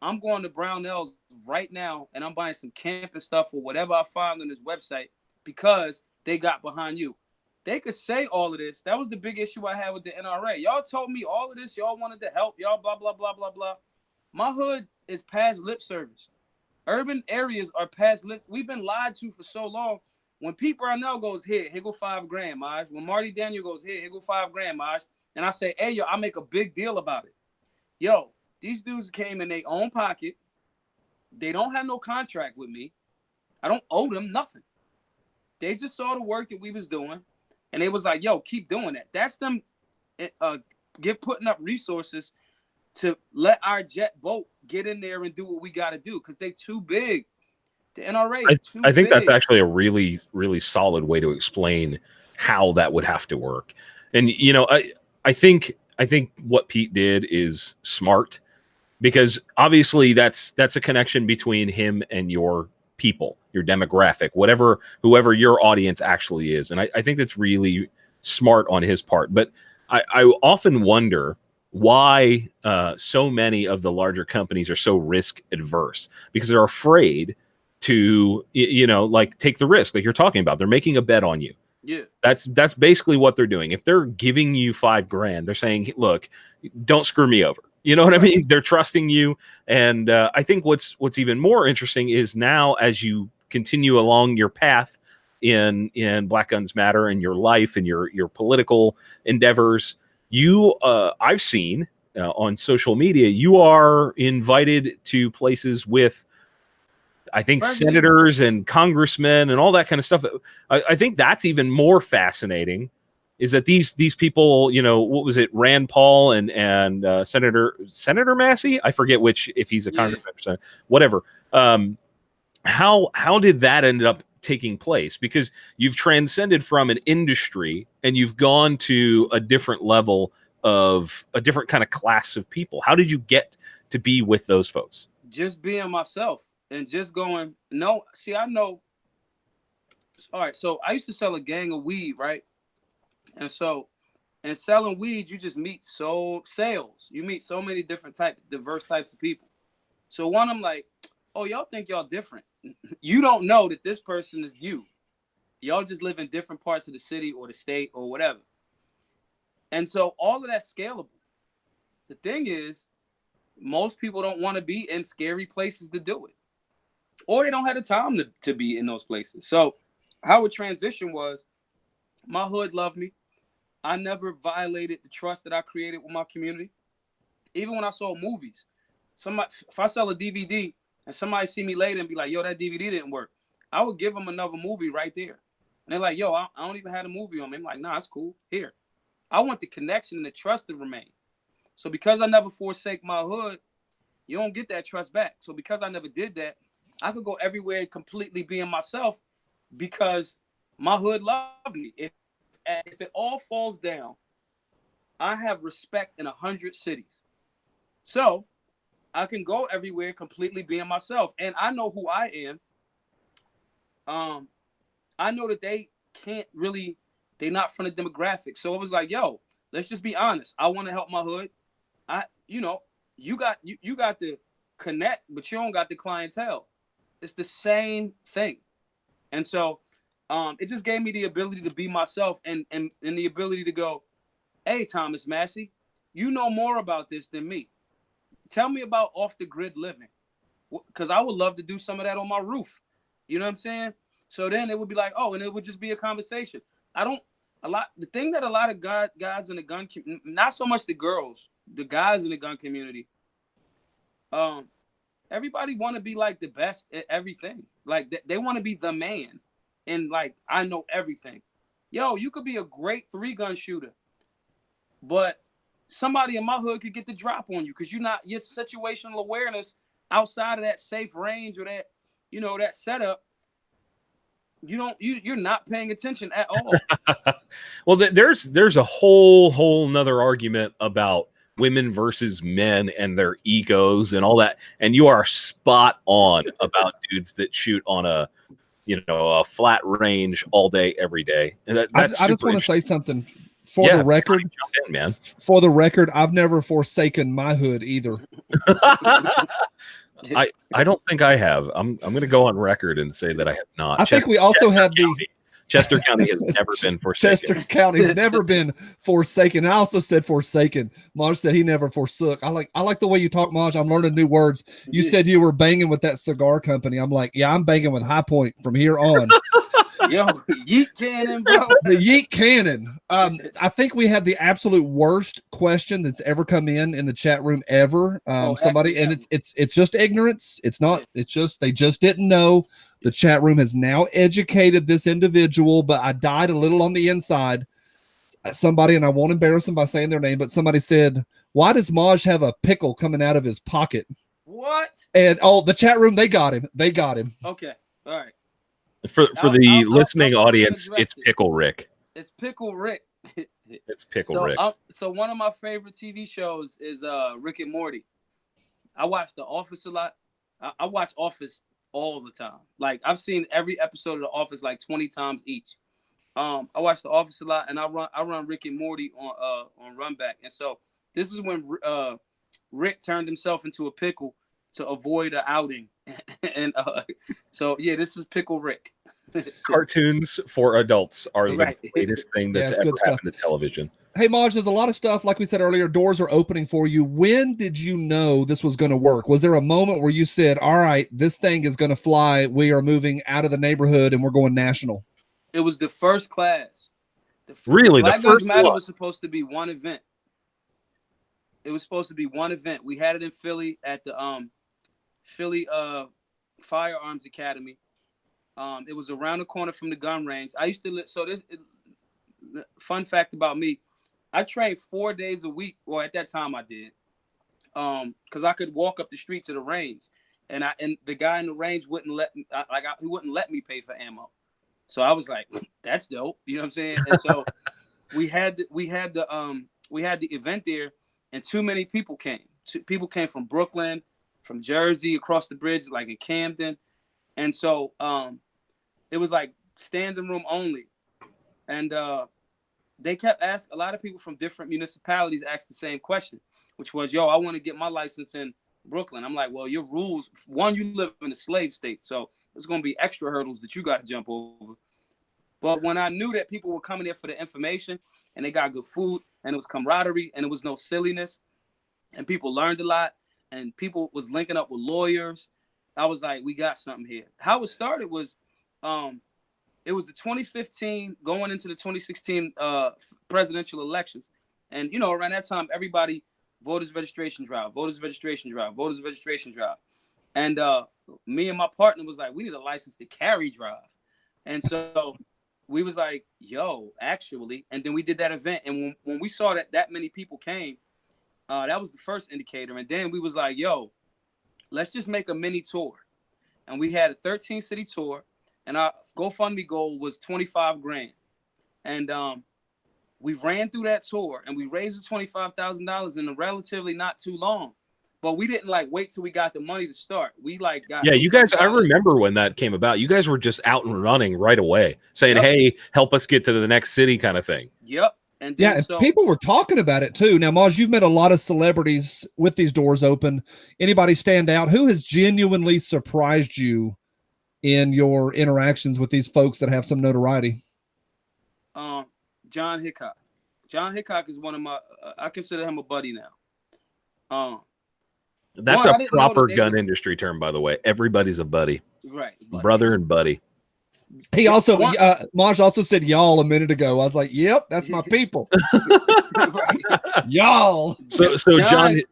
I'm going to Brownell's right now and I'm buying some camping stuff or whatever I find on this website because they got behind you. They could say all of this. That was the big issue I had with the NRA. Y'all told me all of this. Y'all wanted to help. Y'all blah, blah, blah, blah, blah. My hood is past lip service. Urban areas are past lip. We've been lied to for so long. When Pete Brownell goes, here go $5,000, Maj. When Marty Daniel goes, here go $5,000, Maj. And I say, hey, yo, I make a big deal about it. Yo, these dudes came in their own pocket. They don't have no contract with me. I don't owe them nothing. They just saw the work that we was doing. And they was like, yo, keep doing that. That's them putting up resources to let our jet boat get in there and do what we got to do because they too big. The NRA is too big. I think that's actually a really, really solid way to explain how that would have to work. And, I think what Pete did is smart because obviously that's a connection between him and your people, your demographic, whoever your audience actually is. And I think that's really smart on his part. But I often wonder why so many of the larger companies are so risk adverse because they're afraid to, take the risk like you're talking about. They're making a bet on you. Yeah. That's basically what they're doing. If they're giving you $5,000, they're saying, look, don't screw me over. You know what I mean? They're trusting you. And I think what's even more interesting is now as you continue along your path in Black Guns Matter and your life and your political endeavors, I've seen on social media, you are invited to places with, I think, senators and congressmen and all that kind of stuff. I think that's even more fascinating is that these people, what was it, Rand Paul and Senator Massey? I forget which, if he's a congressman, whatever. How did that end up taking place? Because you've transcended from an industry and you've gone to a different level of a different kind of class of people. How did you get to be with those folks? Just being myself and just going, no, see, I know. All right. So I used to sell a gang of weed, right? And so, in selling weed, you just meet you meet so many different diverse types of people. So one, I'm like, oh, y'all think y'all different. You don't know that this person is you. Y'all just live in different parts of the city or the state or whatever. And so all of that's scalable. The thing is, most people don't want to be in scary places to do it. Or they don't have the time to be in those places. So how it transition was, my hood loved me. I never violated the trust that I created with my community. Even when I saw movies, if I sell a DVD and somebody see me later and be like, yo, that DVD didn't work, I would give them another movie right there. And they're like, yo, I don't even have a movie on me. I'm like, nah, it's cool. Here. I want the connection and the trust to remain. So because I never forsake my hood, you don't get that trust back. So because I never did that, I could go everywhere completely being myself because my hood loved me. If it all falls down, I have respect in 100 cities. So I can go everywhere completely being myself. And I know who I am. I know that they can't really, they're not from the demographic. So it was like, yo, let's just be honest. I want to help my hood. You got the connect, but you don't got the clientele. It's the same thing. And so it just gave me the ability to be myself and the ability to go, hey, Thomas Massey, you know more about this than me. Tell me about off the grid living, because I would love to do some of that on my roof. You know what I'm saying? So then it would be like, oh, and it would just be a conversation. The thing that a lot of guys in the gun, not so much the girls, the guys in the gun community, everybody want to be like the best at everything. Like they want to be the man. And like, I know everything. Yo, you could be a great 3-gun shooter, but somebody in my hood could get the drop on you because your situational awareness outside of that safe range or that, that setup, you're not paying attention at all. Well, there's a whole nother argument about women versus men and their egos and all that. And you are spot on about dudes that shoot on a flat range all day, every day. And I just want to say something for the record. Jump in, man. For the record, I've never forsaken my hood either. I don't think I have. I'm going to go on record and say that I have not. I think we also have Chester County has never been forsaken. Chester County's never been forsaken. I also said forsaken. Maj said he never forsook. I like the way you talk, Maj. I'm learning new words. You said you were banging with that cigar company. I'm like, yeah, I'm banging with High Point from here on. Yo, yeet cannon, bro. The yeet cannon. I think we had the absolute worst question that's ever come in the chat room ever. Somebody, and it's just ignorance. It's not. It's just they just didn't know. The chat room has now educated this individual, but I died a little on the inside. Somebody, and I won't embarrass them by saying their name, but somebody said, "Why does Maj have a pickle coming out of his pocket?" What? And the chat room, they got him. They got him. Okay, all right. For the listening audience, it's Pickle Rick. It's Pickle Rick. It's Pickle Rick. So one of my favorite TV shows is Rick and Morty. I watch The Office a lot. I watch Office all the time. Like I've seen every episode of The Office like 20 times each. I watch The Office a lot, and I run Rick and Morty on Runback. And so this is when Rick turned himself into a pickle to avoid an outing. And so yeah, this is Pickle Rick. Cartoons for adults are the greatest thing that's ever happened to television. Hey, Maj, there's a lot of stuff, like we said earlier, doors are opening for you. When did you know this was going to work? Was there a moment where you said, all right, this thing is going to fly. We are moving out of the neighborhood and we're going national? It was the first class. Really? Black The first Lives Matter was supposed to be one event. It was supposed to be one event. We had it in Philly at the Philly Firearms Academy. It was around the corner from the gun range. I used to live. So fun fact about me, I trained 4 days a week. Well, at that time I did, because I could walk up the street to the range, and the guy in the range wouldn't let me. He wouldn't let me pay for ammo. So I was like, that's dope. You know what I'm saying? And so we had the event there, and too many people came. People came from Brooklyn, from Jersey, across the bridge, like in Camden. And so it was like standing room only. And they kept asking, a lot of people from different municipalities asked the same question, which was, yo, I want to get my license in Brooklyn. I'm like, well, your rules, one, you live in a slave state, so there's going to be extra hurdles that you got to jump over. But when I knew that people were coming there for the information and they got good food and it was camaraderie and it was no silliness and people learned a lot and people was linking up with lawyers, I was like, we got something here. How it started was, it was the 2015 going into the 2016 presidential elections. And, around that time, everybody, voters registration drive. And me and my partner was like, we need a license to carry drive. And so we was like, yo, actually. And then we did that event. And when we saw that many people came, that was the first indicator. And then we was like, yo, let's just make a mini tour. And we had a 13-city tour. And our GoFundMe goal was $25,000. And we ran through that tour and we raised the $25,000 in a relatively not too long. But we didn't wait till we got the money to start. We got you guys. I remember when that came about. You guys were just out and running right away, saying, "Hey, help us get to the next city," kind of thing. Yep. And then, and people were talking about it too. Now, Maj, you've met a lot of celebrities with these doors open. Anybody stand out? Who has genuinely surprised you in your interactions with these folks that have some notoriety? John Hickok. John Hickok is one of my. I consider him a buddy now. That's a proper gun industry term, by the way. Everybody's a buddy, right? Brother and buddy. He also, Maj also said y'all a minute ago. I was like, yep, that's my people. Y'all. So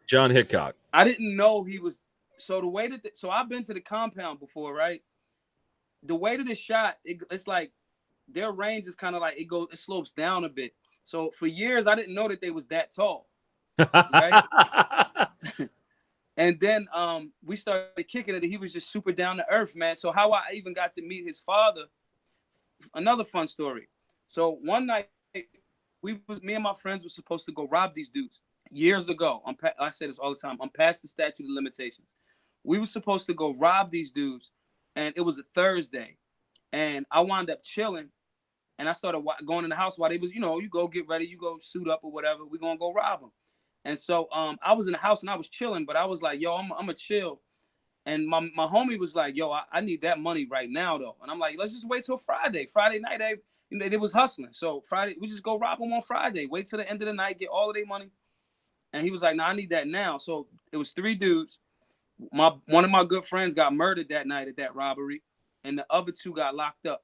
John Hickok. I didn't know he was. So the way that, so I've been to the compound before, right? The way that it's shot, it's like their range is kind of like it slopes down a bit. So for years, I didn't know that they was that tall. Right? And then we started kicking it. He was just super down to earth, man. So how I even got to meet his father, another fun story. So one night, me and my friends were supposed to go rob these dudes years ago. I say this all the time. I'm past the statute of limitations. We were supposed to go rob these dudes, and it was a Thursday. And I wound up chilling, and I started going in the house while they was, you go get ready, you go suit up or whatever. We're going to go rob them. And so I was in the house and I was chilling, but I was like, yo, I'm a chill. And my homie was like, yo, I need that money right now, though. And I'm like, let's just wait till Friday. Friday night, they was hustling. So Friday, we just go rob them on Friday. Wait till the end of the night, get all of their money. And he was like, no, I need that now. So it was 3 dudes. One of my good friends got murdered that night at that robbery, and the other 2 got locked up.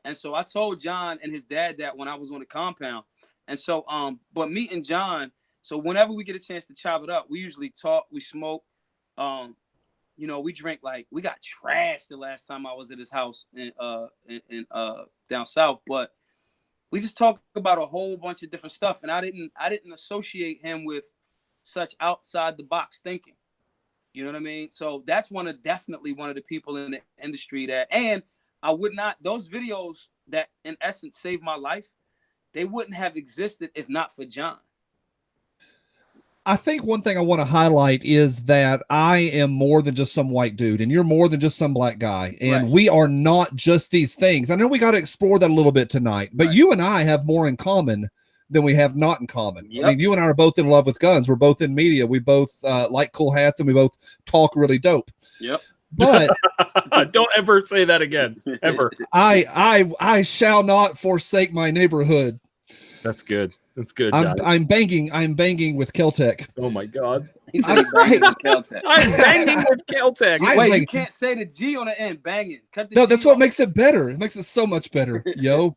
And so I told John and his dad that when I was on the compound. And so, but meeting John, so whenever we get a chance to chop it up, we usually talk, we smoke, we drink. Like, we got trashed the last time I was at his house in down south, but we just talk about a whole bunch of different stuff. And I didn't associate him with such outside the box thinking. You know what I mean? So that's definitely one of the people in the industry and I would not, those videos that in essence saved my life, they wouldn't have existed if not for John. I think one thing I want to highlight is that I am more than just some white dude, and you're more than just some black guy. And we are not just these things. I know we got to explore that a little bit tonight, but you and I have more in common than we have not in common. Yep. I mean, you and I are both in love with guns. We're both in media. We both like cool hats, and we both talk really dope. Yep. But don't ever say that again. Ever. I shall not forsake my neighborhood. That's good. That's good. I'm banging with Kel-Tec. Oh my God. He's banging with Kel-Tec. I'm banging with Kel-Tec. Wait, you can't say the G on the end. Banging. No, that's what makes it better. It makes it so much better, yo.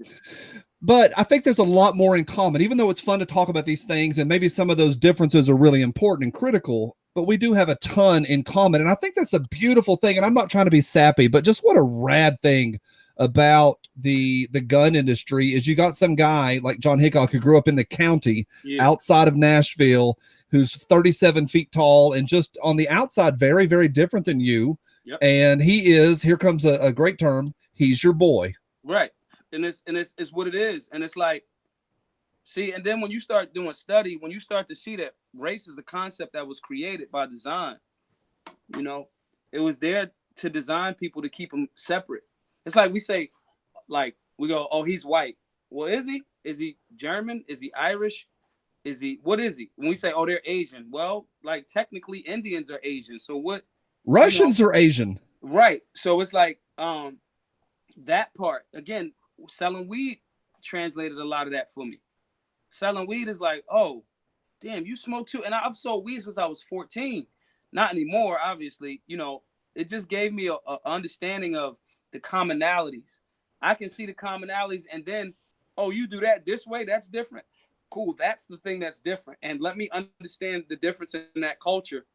But I think there's a lot more in common, even though it's fun to talk about these things, and maybe some of those differences are really important and critical. But we do have a ton in common, and I think that's a beautiful thing. And I'm not trying to be sappy, but just what a rad thing about the gun industry is you got some guy like John Hickok who grew up in the county outside of Nashville, who's 37 feet tall and just on the outside very, very different than you. Yep. And he is, here comes a great term, he's your boy. Right. And it's what it is. And it's like, see, and then when you start doing study, when you start to see that race is a concept that was created by design, it was there to design people to keep them separate. It's like we say, like, we go, oh, he's white. Well, is he? Is he German? Is he Irish? What is he? When we say, oh, they're Asian. Well, like, technically Indians are Asian. So what? Russians are Asian. Right. So it's like that part. Again, selling weed translated a lot of that for me. Selling weed is like, oh, damn, you smoke too. And I've sold weed since I was 14. Not anymore, obviously. It just gave me a understanding of the commonalities. I can see the commonalities, and then, oh, you do that this way, that's different. Cool, that's the thing that's different. And let me understand the difference in that culture.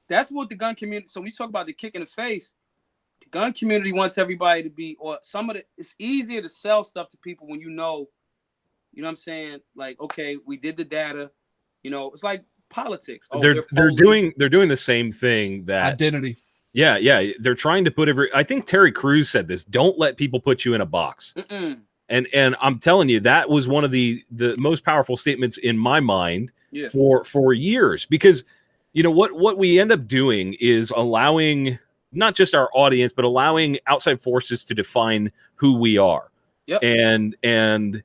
That's what the gun community, so when you talk about the kick in the face, the gun community wants everybody to be, or it's easier to sell stuff to people when you know what I'm saying? Like, okay, we did the data, it's like politics. Oh, they're doing the same thing that identity. Yeah. They're trying to put I think Terry Crews said this, don't let people put you in a box. Mm-mm. And I'm telling you, that was one of the most powerful statements in my mind for years, because what we end up doing is allowing not just our audience, but allowing outside forces to define who we are. Yep. And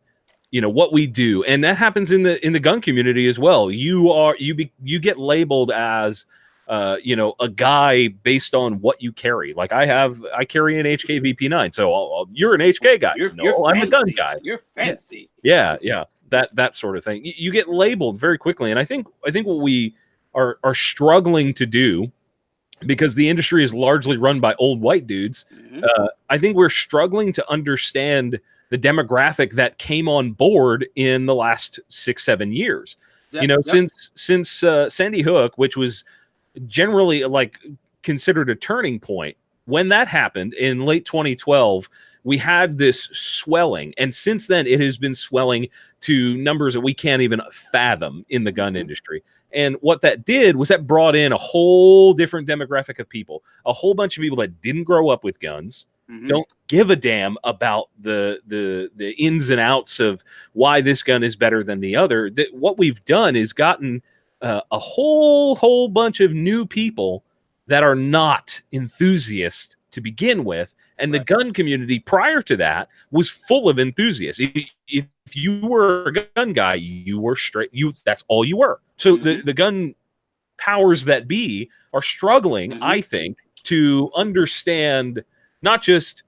what we do, and that happens in the gun community as well. You get labeled as a guy based on what you carry. Like I carry an HK VP9, so you're an HK guy. You're I'm a gun guy. You're fancy. Yeah. That sort of thing. You get labeled very quickly, and I think what we are struggling to do, because the industry is largely run by old white dudes. I think we're struggling to understand the demographic that came on board in the last 6-7 years. Since Sandy Hook, which was generally like considered a turning point, when that happened in late 2012, we had this swelling, and since then it has been swelling to numbers that we can't even fathom in the gun industry. And what that did was that brought in a whole different demographic of people, a whole bunch of people that didn't grow up with guns, don't give a damn about the ins and outs of why this gun is better than the other. What we've done is gotten a whole bunch of new people that are not enthusiasts to begin with. And the gun community prior to that was full of enthusiasts. If you were a gun guy, you were straight. That's all you were. So the gun powers that be are struggling, I think, to understand not just,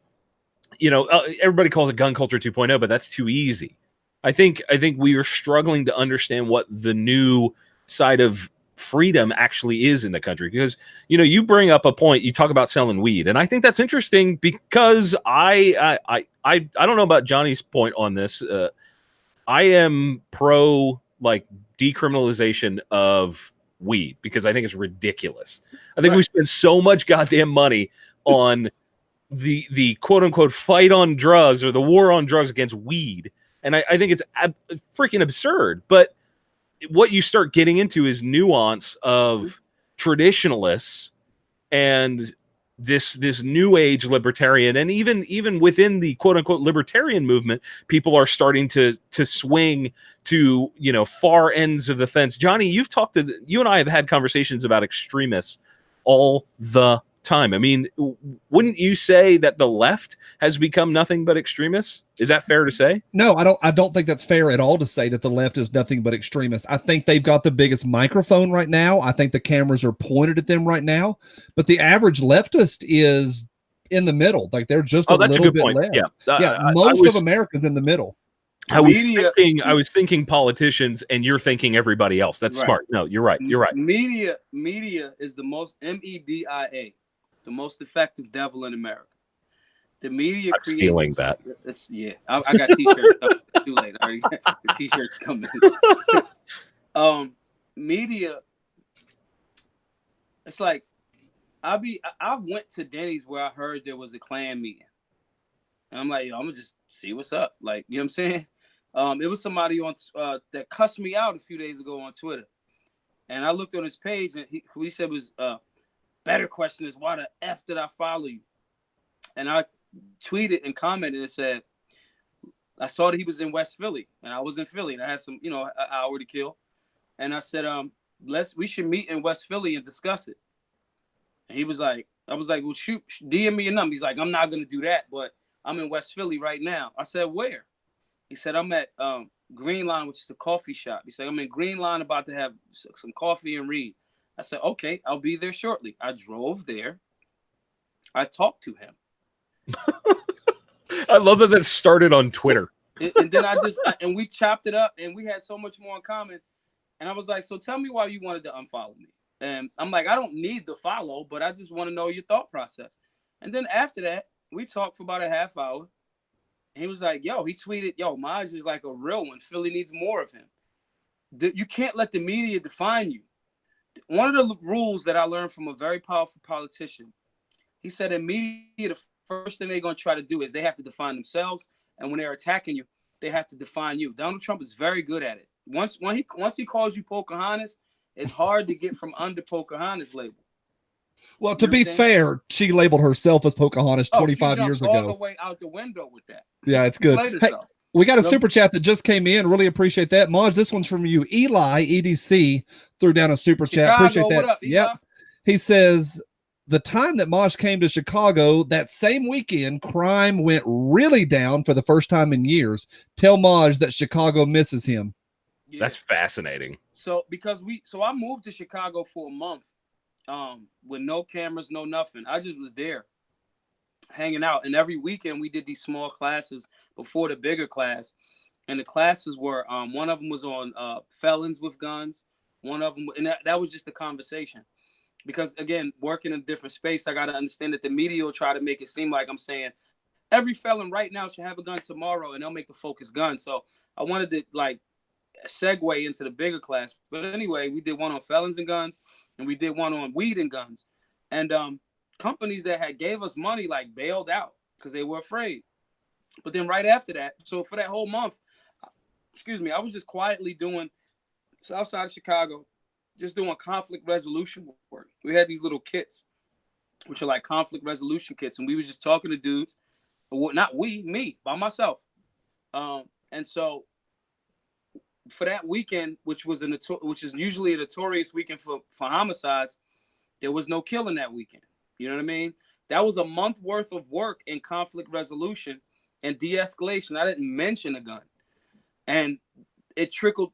everybody calls it gun culture 2.0, but that's too easy. I think we are struggling to understand what the new side of freedom actually is in the country, because you bring up a point, you talk about selling weed, and I think that's interesting because I don't know about Johnny's point on this. I am pro decriminalization of weed because I think it's ridiculous. I think we spend so much goddamn money on the quote unquote fight on drugs or the war on drugs against weed, and I think it's freaking absurd. But what you start getting into is nuance of traditionalists and this new age libertarian, and even within the quote unquote libertarian movement, people are starting to swing to far ends of the fence. Johnny, you and I have had conversations about extremists all the time. I mean, wouldn't you say that the left has become nothing but extremists? Is that fair to say? No, I don't think that's fair at all to say that the left is nothing but extremists. I think they've got the biggest microphone right now. I think the cameras are pointed at them right now, but the average leftist is in the middle. Like they're just a little bit left. Yeah. Most of America's in the middle. I was thinking politicians, and you're thinking everybody else. That's smart. No, you're right. You're right. Media is the most MEDIA, the most effective devil in America. The media creates. Feeling that. I got t-shirts. It's too late. I already got the t-shirts coming. Media. It's like I went to Denny's where I heard there was a Klan meeting, and I'm like, I'm gonna just see what's up. Like, you know what I'm saying? It was somebody on that cussed me out a few days ago on Twitter, and I looked on his page, and who he said was better question is, why the F did I follow you? And I tweeted and commented and said, I saw that he was in West Philly, and I was in Philly, and I had some, an hour to kill, and I said, we should meet in West Philly and discuss it. And he was like, I was like, well, shoot, DM me a number. He's like, I'm not gonna do that, but I'm in West Philly right now. I said, where? He said, I'm at Green Line, which is a coffee shop. He said, I'm in Green Line about to have some coffee and read. I said, okay, I'll be there shortly. I drove there. I talked to him. I love that started on Twitter. And then and we chopped it up, and we had so much more in common. And I was like, so tell me why you wanted to unfollow me. And I'm like, I don't need the follow, but I just want to know your thought process. And then after that, we talked for about a half hour. And he was like, he tweeted, Maj is like a real one. Philly needs more of him. You can't let the media define you. One of the rules that I learned from a very powerful politician, he said in media, the first thing they're going to try to do is they have to define themselves. And when they're attacking you, they have to define you. Donald Trump is very good at it. Once he calls you Pocahontas, it's hard to get from under Pocahontas label. Well, to be fair, she labeled herself as Pocahontas 25 years ago. All the way out the window with that. Yeah, it's good. Hey, we got a super chat that just came in. Really appreciate that. Maj, this one's from you. Eli, EDC, threw down a super chat. Appreciate that. What up, Eli? Yep. He says, the time that Maj came to Chicago, that same weekend, crime went really down for the first time in years. Tell Maj that Chicago misses him. Yeah. That's fascinating. So I moved to Chicago for a month, with no cameras, no nothing. I just was there hanging out. And every weekend we did these small classes before the bigger class. And the classes were, one of them was on felons with guns. One of them, and that was just a conversation. Because again, working in a different space, I got to understand that the media will try to make it seem like I'm saying every felon right now should have a gun tomorrow, and they'll make the focus gun. So I wanted to like segue into the bigger class. But anyway, we did one on felons and guns, and we did one on weed and guns. And companies that had gave us money like bailed out because they were afraid. But then right after that, so for that whole month, I was just quietly doing south side of Chicago, just doing conflict resolution work. We had these little kits, which are like conflict resolution kits, and we was just talking to dudes. Well, not me, by myself. And so for that weekend, which is usually a notorious weekend for homicides, there was no killing that weekend. You know what I mean? That was a month worth of work in conflict resolution and de-escalation. I didn't mention a gun. And it trickled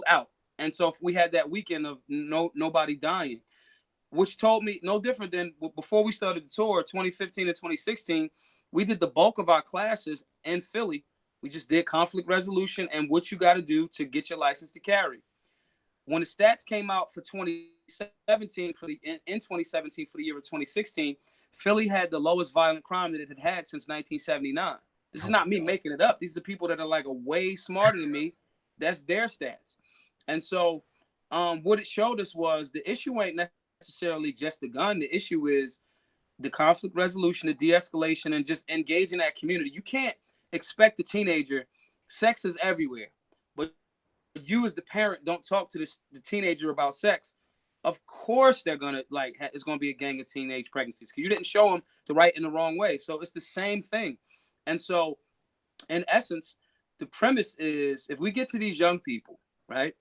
out. And so we had that weekend of nobody dying, which told me no different than before we started the tour, 2015 and 2016, we did the bulk of our classes in Philly. We just did conflict resolution and what you got to do to get your license to carry. When the stats came out for 2017 in 2017 for the year of 2016, Philly had the lowest violent crime that it had had since 1979. This is not me making it up. These are the people that are like way smarter than me. That's their stats. And so what it showed us was the issue ain't necessarily just the gun. The issue is the conflict resolution, the de-escalation, and just engaging that community. You can't expect a teenager. Sex is everywhere. But if you as the parent don't talk to the teenager about sex, of course they're going to it's going to be a gang of teenage pregnancies because you didn't show them the right and the wrong way. So it's the same thing. And so in essence, the premise is if we get to these young people, right,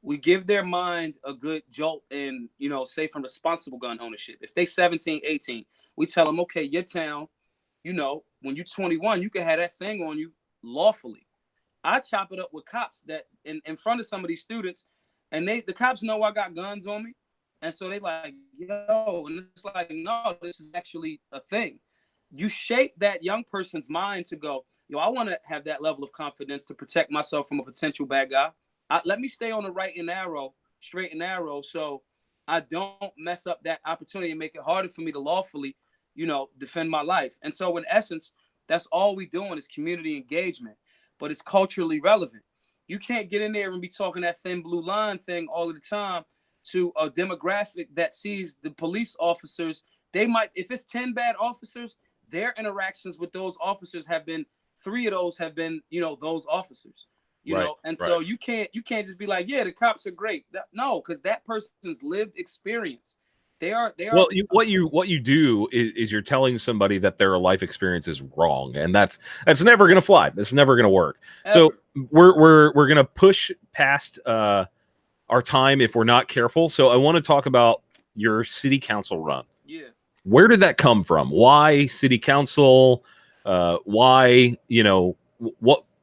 we give their mind a good jolt and, say from responsible gun ownership. If they 17, 18, we tell them, okay, your town, when you're 21, you can have that thing on you lawfully. I chop it up with cops that in front of some of these students, and the cops know I got guns on me. And so they like, yo, and it's like, no, this is actually a thing. You shape that young person's mind to go, yo, I want to have that level of confidence to protect myself from a potential bad guy. Let me stay on the straight and narrow, so I don't mess up that opportunity and make it harder for me to lawfully, defend my life. And so in essence, that's all we doing is community engagement, but it's culturally relevant. You can't get in there and be talking that thin blue line thing all of the time to a demographic that sees the police officers. They might, if it's 10 bad officers, their interactions with those officers have been 3 of those have been, those officers. So you can't just be like, yeah, the cops are great. No, because that person's lived experience. They are. Well, what you do is you're telling somebody that their life experience is wrong, and that's never going to fly. That's never going to work. Ever. So we're going to push past our time if we're not careful. So I want to talk about your city council run. Yeah. Where did that come from? Why city council? Why?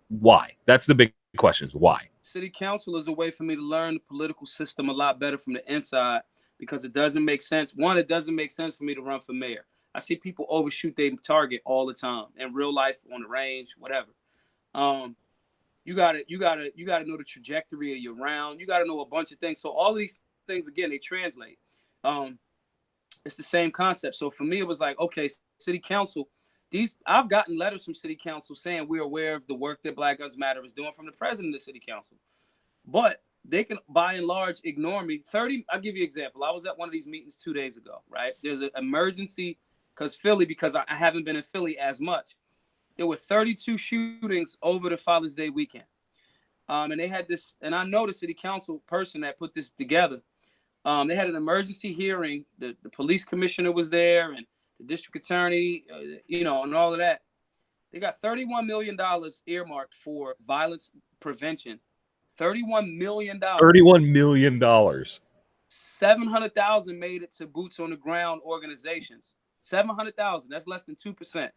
Why? That's the big questions. Why? City council is a way for me to learn the political system a lot better from the inside because it doesn't make sense. One, it doesn't make sense for me to run for mayor. I see people overshoot their target all the time in real life, on the range, whatever. You gotta know the trajectory of your round. You gotta know a bunch of things. So all these things, again, they translate. It's the same concept. So for me, it was like, okay, city council. I've gotten letters from city council saying we're aware of the work that Black Lives Matter is doing from the president of the city council, but they can by and large ignore me. I'll give you an example. I was at one of these meetings 2 days ago, right? There's an emergency because I haven't been in Philly as much. There were 32 shootings over the Father's Day weekend. And they had this, and I know the city council person that put this together. They had an emergency hearing. The police commissioner was there and the district attorney, and all of that. They got $31 million earmarked for violence prevention. $31 million. $31 million. 700,000 made it to boots on the ground organizations. 700,000. That's less than 2%,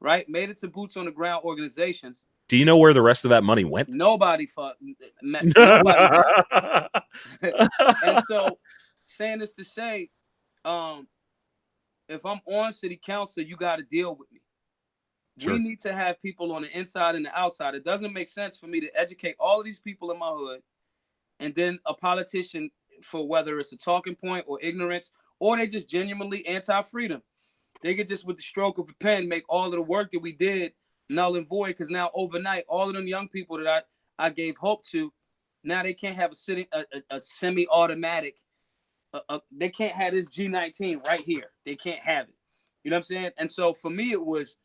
right? Made it to boots on the ground organizations. Do you know where the rest of that money went? Nobody nobody knows. And so, saying this to say, if I'm on city council, you got to deal with me. Sure. We need to have people on the inside and the outside. It doesn't make sense for me to educate all of these people in my hood, and then a politician, for whether it's a talking point or ignorance, or they just genuinely anti-freedom. They could just, with the stroke of a pen, make all of the work that we did null and void, because now overnight, all of them young people that I gave hope to, now they can't have a semi-automatic. They can't have this G19 right here. They can't have it. You know what I'm saying? And so for me, it was,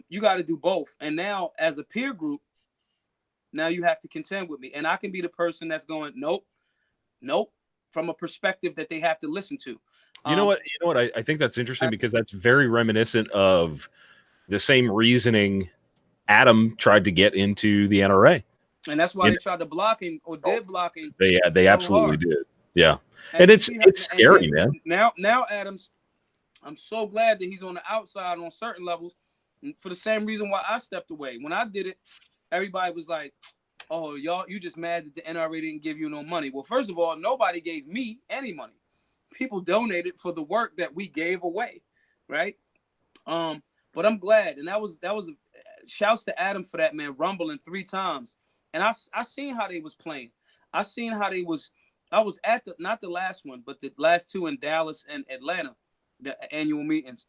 you got to do both. And now as a peer group, now you have to contend with me. And I can be the person that's going, nope, from a perspective that they have to listen to. You know what? I think that's interesting, because that's very reminiscent of the same reasoning Adam tried to get into the NRA. And that's why they tried to block him, or did block him. They absolutely did. Yeah. And it's scary, man. Now, Adams, I'm so glad that he's on the outside on certain levels, for the same reason why I stepped away. When I did it, everybody was like, oh, y'all, you just mad that the NRA didn't give you no money. Well, first of all, nobody gave me any money. People donated for the work that we gave away, right? But I'm glad, and that was shouts to Adam for that, man, rumbling 3 times. And I seen how they was playing. I seen how they was. I was at not the last one, but the last 2 in Dallas and Atlanta, the annual meetings.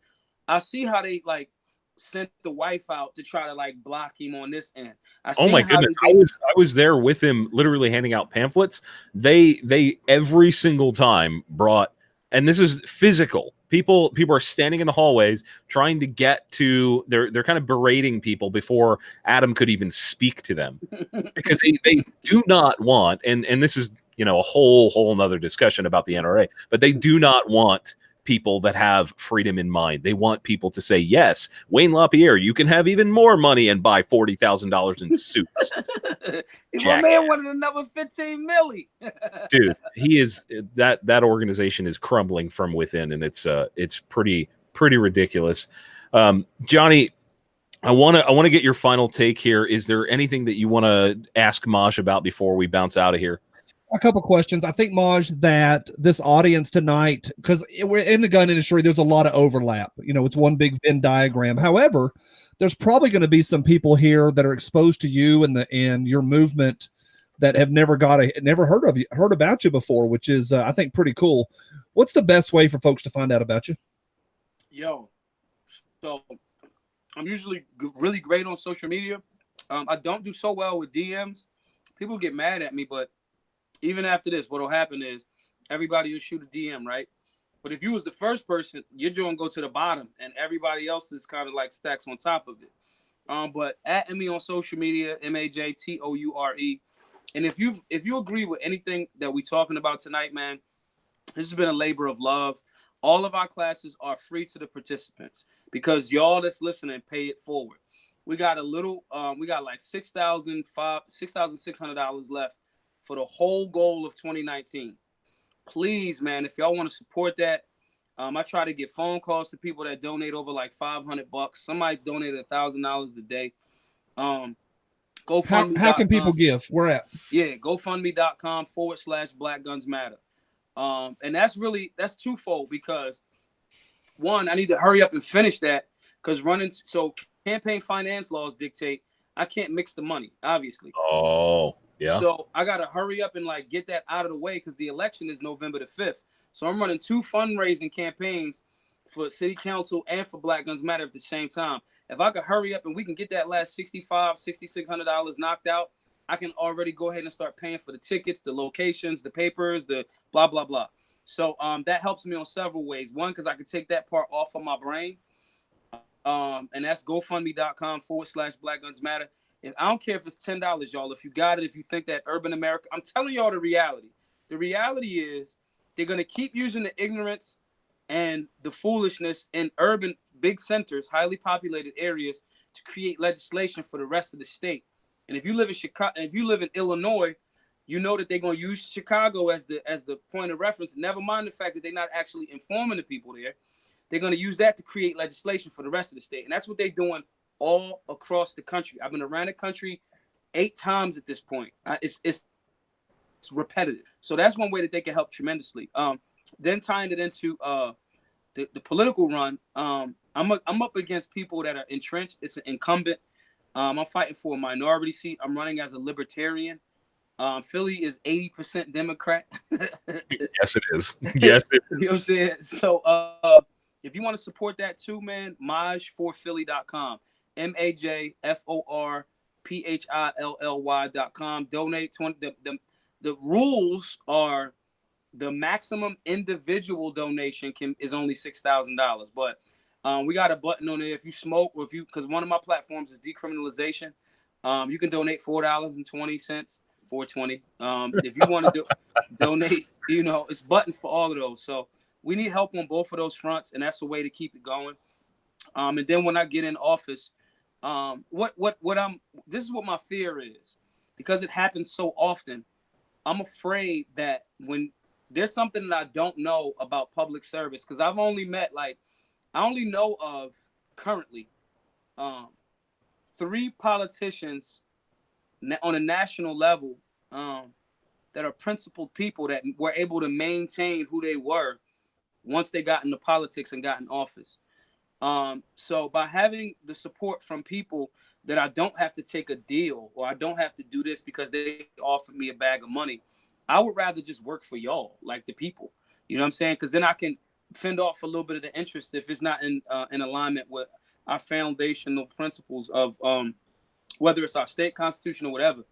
I see how they like sent the wife out to try to like block him on this end. Oh my goodness. I was there with him, literally handing out pamphlets. They every single time brought, and this is physical. People are standing in the hallways trying to get to, they're kind of berating people before Adam could even speak to them, because they do not want, and this is, you know, a whole nother discussion about the NRA, but they do not want people that have freedom in mind. They want people to say, yes, Wayne LaPierre, you can have even more money and buy $40,000 in suits. My man wanted another 15 milli. Dude, he is, that organization is crumbling from within, and it's pretty ridiculous. Johnny, I want to get your final take here. Is there anything that you want to ask Maj about before we bounce out of here? A couple questions. I think, Maj, that this audience tonight, because we're in the gun industry, there's a lot of overlap. You know, it's one big Venn diagram. However, there's probably going to be some people here that are exposed to you and your movement that have never heard about you before, which is, I think, pretty cool. What's the best way for folks to find out about you? Yo, so I'm usually really great on social media. I don't do so well with DMs. People get mad at me, but even after this, what'll happen is everybody will shoot a DM, right? But if you was the first person, your joint go to the bottom, and everybody else is kind of like stacks on top of it. But at me on social media, MajToure. And if you agree with anything that we're talking about tonight, man, this has been a labor of love. All of our classes are free to the participants, because y'all that's listening pay it forward. We got we got like $6,600 left for the whole goal of 2019. Please, man, if y'all want to support that, I try to get phone calls to people that donate over like $500. Somebody donated $1,000 a day. GoFundMe. How can people give? Where at? Yeah, GoFundMe.com/Black Guns Matter. And that's twofold, because one, I need to hurry up and finish that, because campaign finance laws dictate I can't mix the money, obviously. Oh, yeah. So I got to hurry up and like get that out of the way, because the election is November the 5th. So I'm running 2 fundraising campaigns for city council and for Black Guns Matter at the same time. If I could hurry up and we can get that last $6,600 knocked out, I can already go ahead and start paying for the tickets, the locations, the papers, the blah, blah, blah. So that helps me on several ways. One, because I can take that part off of my brain. And that's GoFundMe.com/Black Guns Matter. I don't care if it's $10, y'all. If you got it, if you think that urban America, I'm telling y'all the reality. The reality is they're going to keep using the ignorance and the foolishness in urban big centers, highly populated areas, to create legislation for the rest of the state. And if you live in Chicago, if you live in Illinois, you know that they're going to use Chicago as the point of reference. Never mind the fact that they're not actually informing the people there. They're going to use that to create legislation for the rest of the state. And that's what they're doing all across the country. I've been around the country 8 times at this point. It's repetitive. So that's one way that they can help tremendously. Then tying it into the political run, I'm up against people that are entrenched. It's an incumbent. I'm fighting for a minority seat. I'm running as a libertarian. Philly is 80% Democrat. Yes, it is. Yes, it is. You know what I'm saying? So if you want to support that too, man, majforphilly.com. MAJFORPHILLY.com. Donate 20. The rules are the maximum individual donation is only $6,000. But we got a button on there if you smoke or because one of my platforms is decriminalization. You can donate $4.20. $4.20. If you want to donate, it's buttons for all of those. So we need help on both of those fronts, and that's a way to keep it going. And then when I get in office, this is what my fear is, because it happens so often. I'm afraid that when there's something that I don't know about public service, because I've only I only know of currently 3 politicians on a national level that are principled people that were able to maintain who they were once they got into politics and got in office. So by having the support from people that I don't have to take a deal or I don't have to do this because they offered me a bag of money, I would rather just work for y'all, like the people. You know what I'm saying? Because then I can fend off a little bit of the interest if it's not in alignment with our foundational principles of whether it's our state constitution or whatever.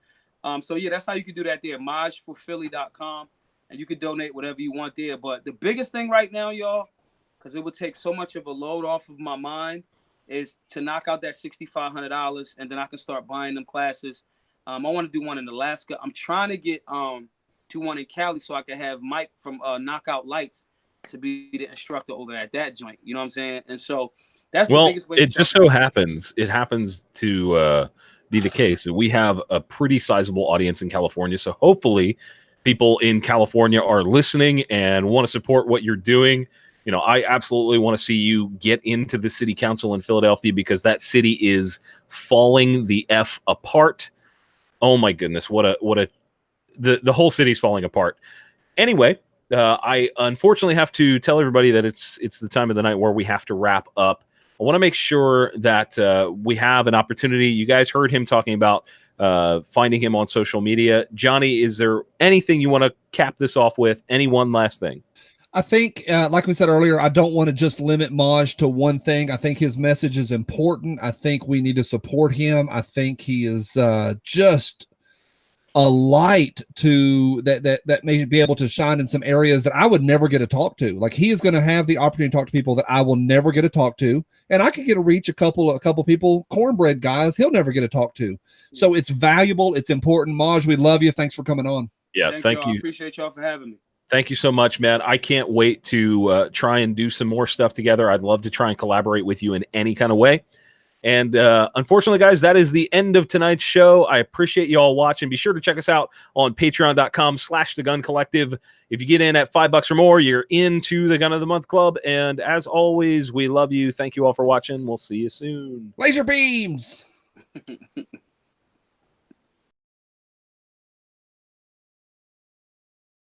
So yeah, that's how you can do that there. Majforphilly.com, and you can donate whatever you want there. But the biggest thing right now, y'all, because it would take so much of a load off of my mind, is to knock out that $6,500, and then I can start buying them classes. I want to do one in Alaska. I'm trying to get to one in Cali so I can have Mike from Knockout Lights to be the instructor over at that joint. You know what I'm saying? And so that's the biggest way. It just so happens to be the case that we have a pretty sizable audience in California. So hopefully people in California are listening and want to support what you're doing. I absolutely want to see you get into the city council in Philadelphia, because that city is falling the F apart. Oh my goodness. The whole city's falling apart. Anyway, I unfortunately have to tell everybody that it's the time of the night where we have to wrap up. I want to make sure that we have an opportunity. You guys heard him talking about finding him on social media. Johnny, is there anything you want to cap this off with? Any one last thing? I think, like we said earlier, I don't want to just limit Maj to one thing. I think his message is important. I think we need to support him. I think he is just a light to that may be able to shine in some areas that I would never get to talk to. Like, he is going to have the opportunity to talk to people that I will never get to talk to, and I could get to reach a couple people, cornbread guys he'll never get to talk to. So it's valuable, it's important. Maj, we love you. Thanks for coming on. Yeah, thank you. I appreciate y'all for having me. Thank you so much, man. I can't wait to try and do some more stuff together. I'd love to try and collaborate with you in any kind of way. And unfortunately, guys, that is the end of tonight's show. I appreciate you all watching. Be sure to check us out on patreon.com/theguncollective. If you get in at $5 or more, you're into the Gun of the Month Club. And as always, we love you. Thank you all for watching. We'll see you soon. Laser beams.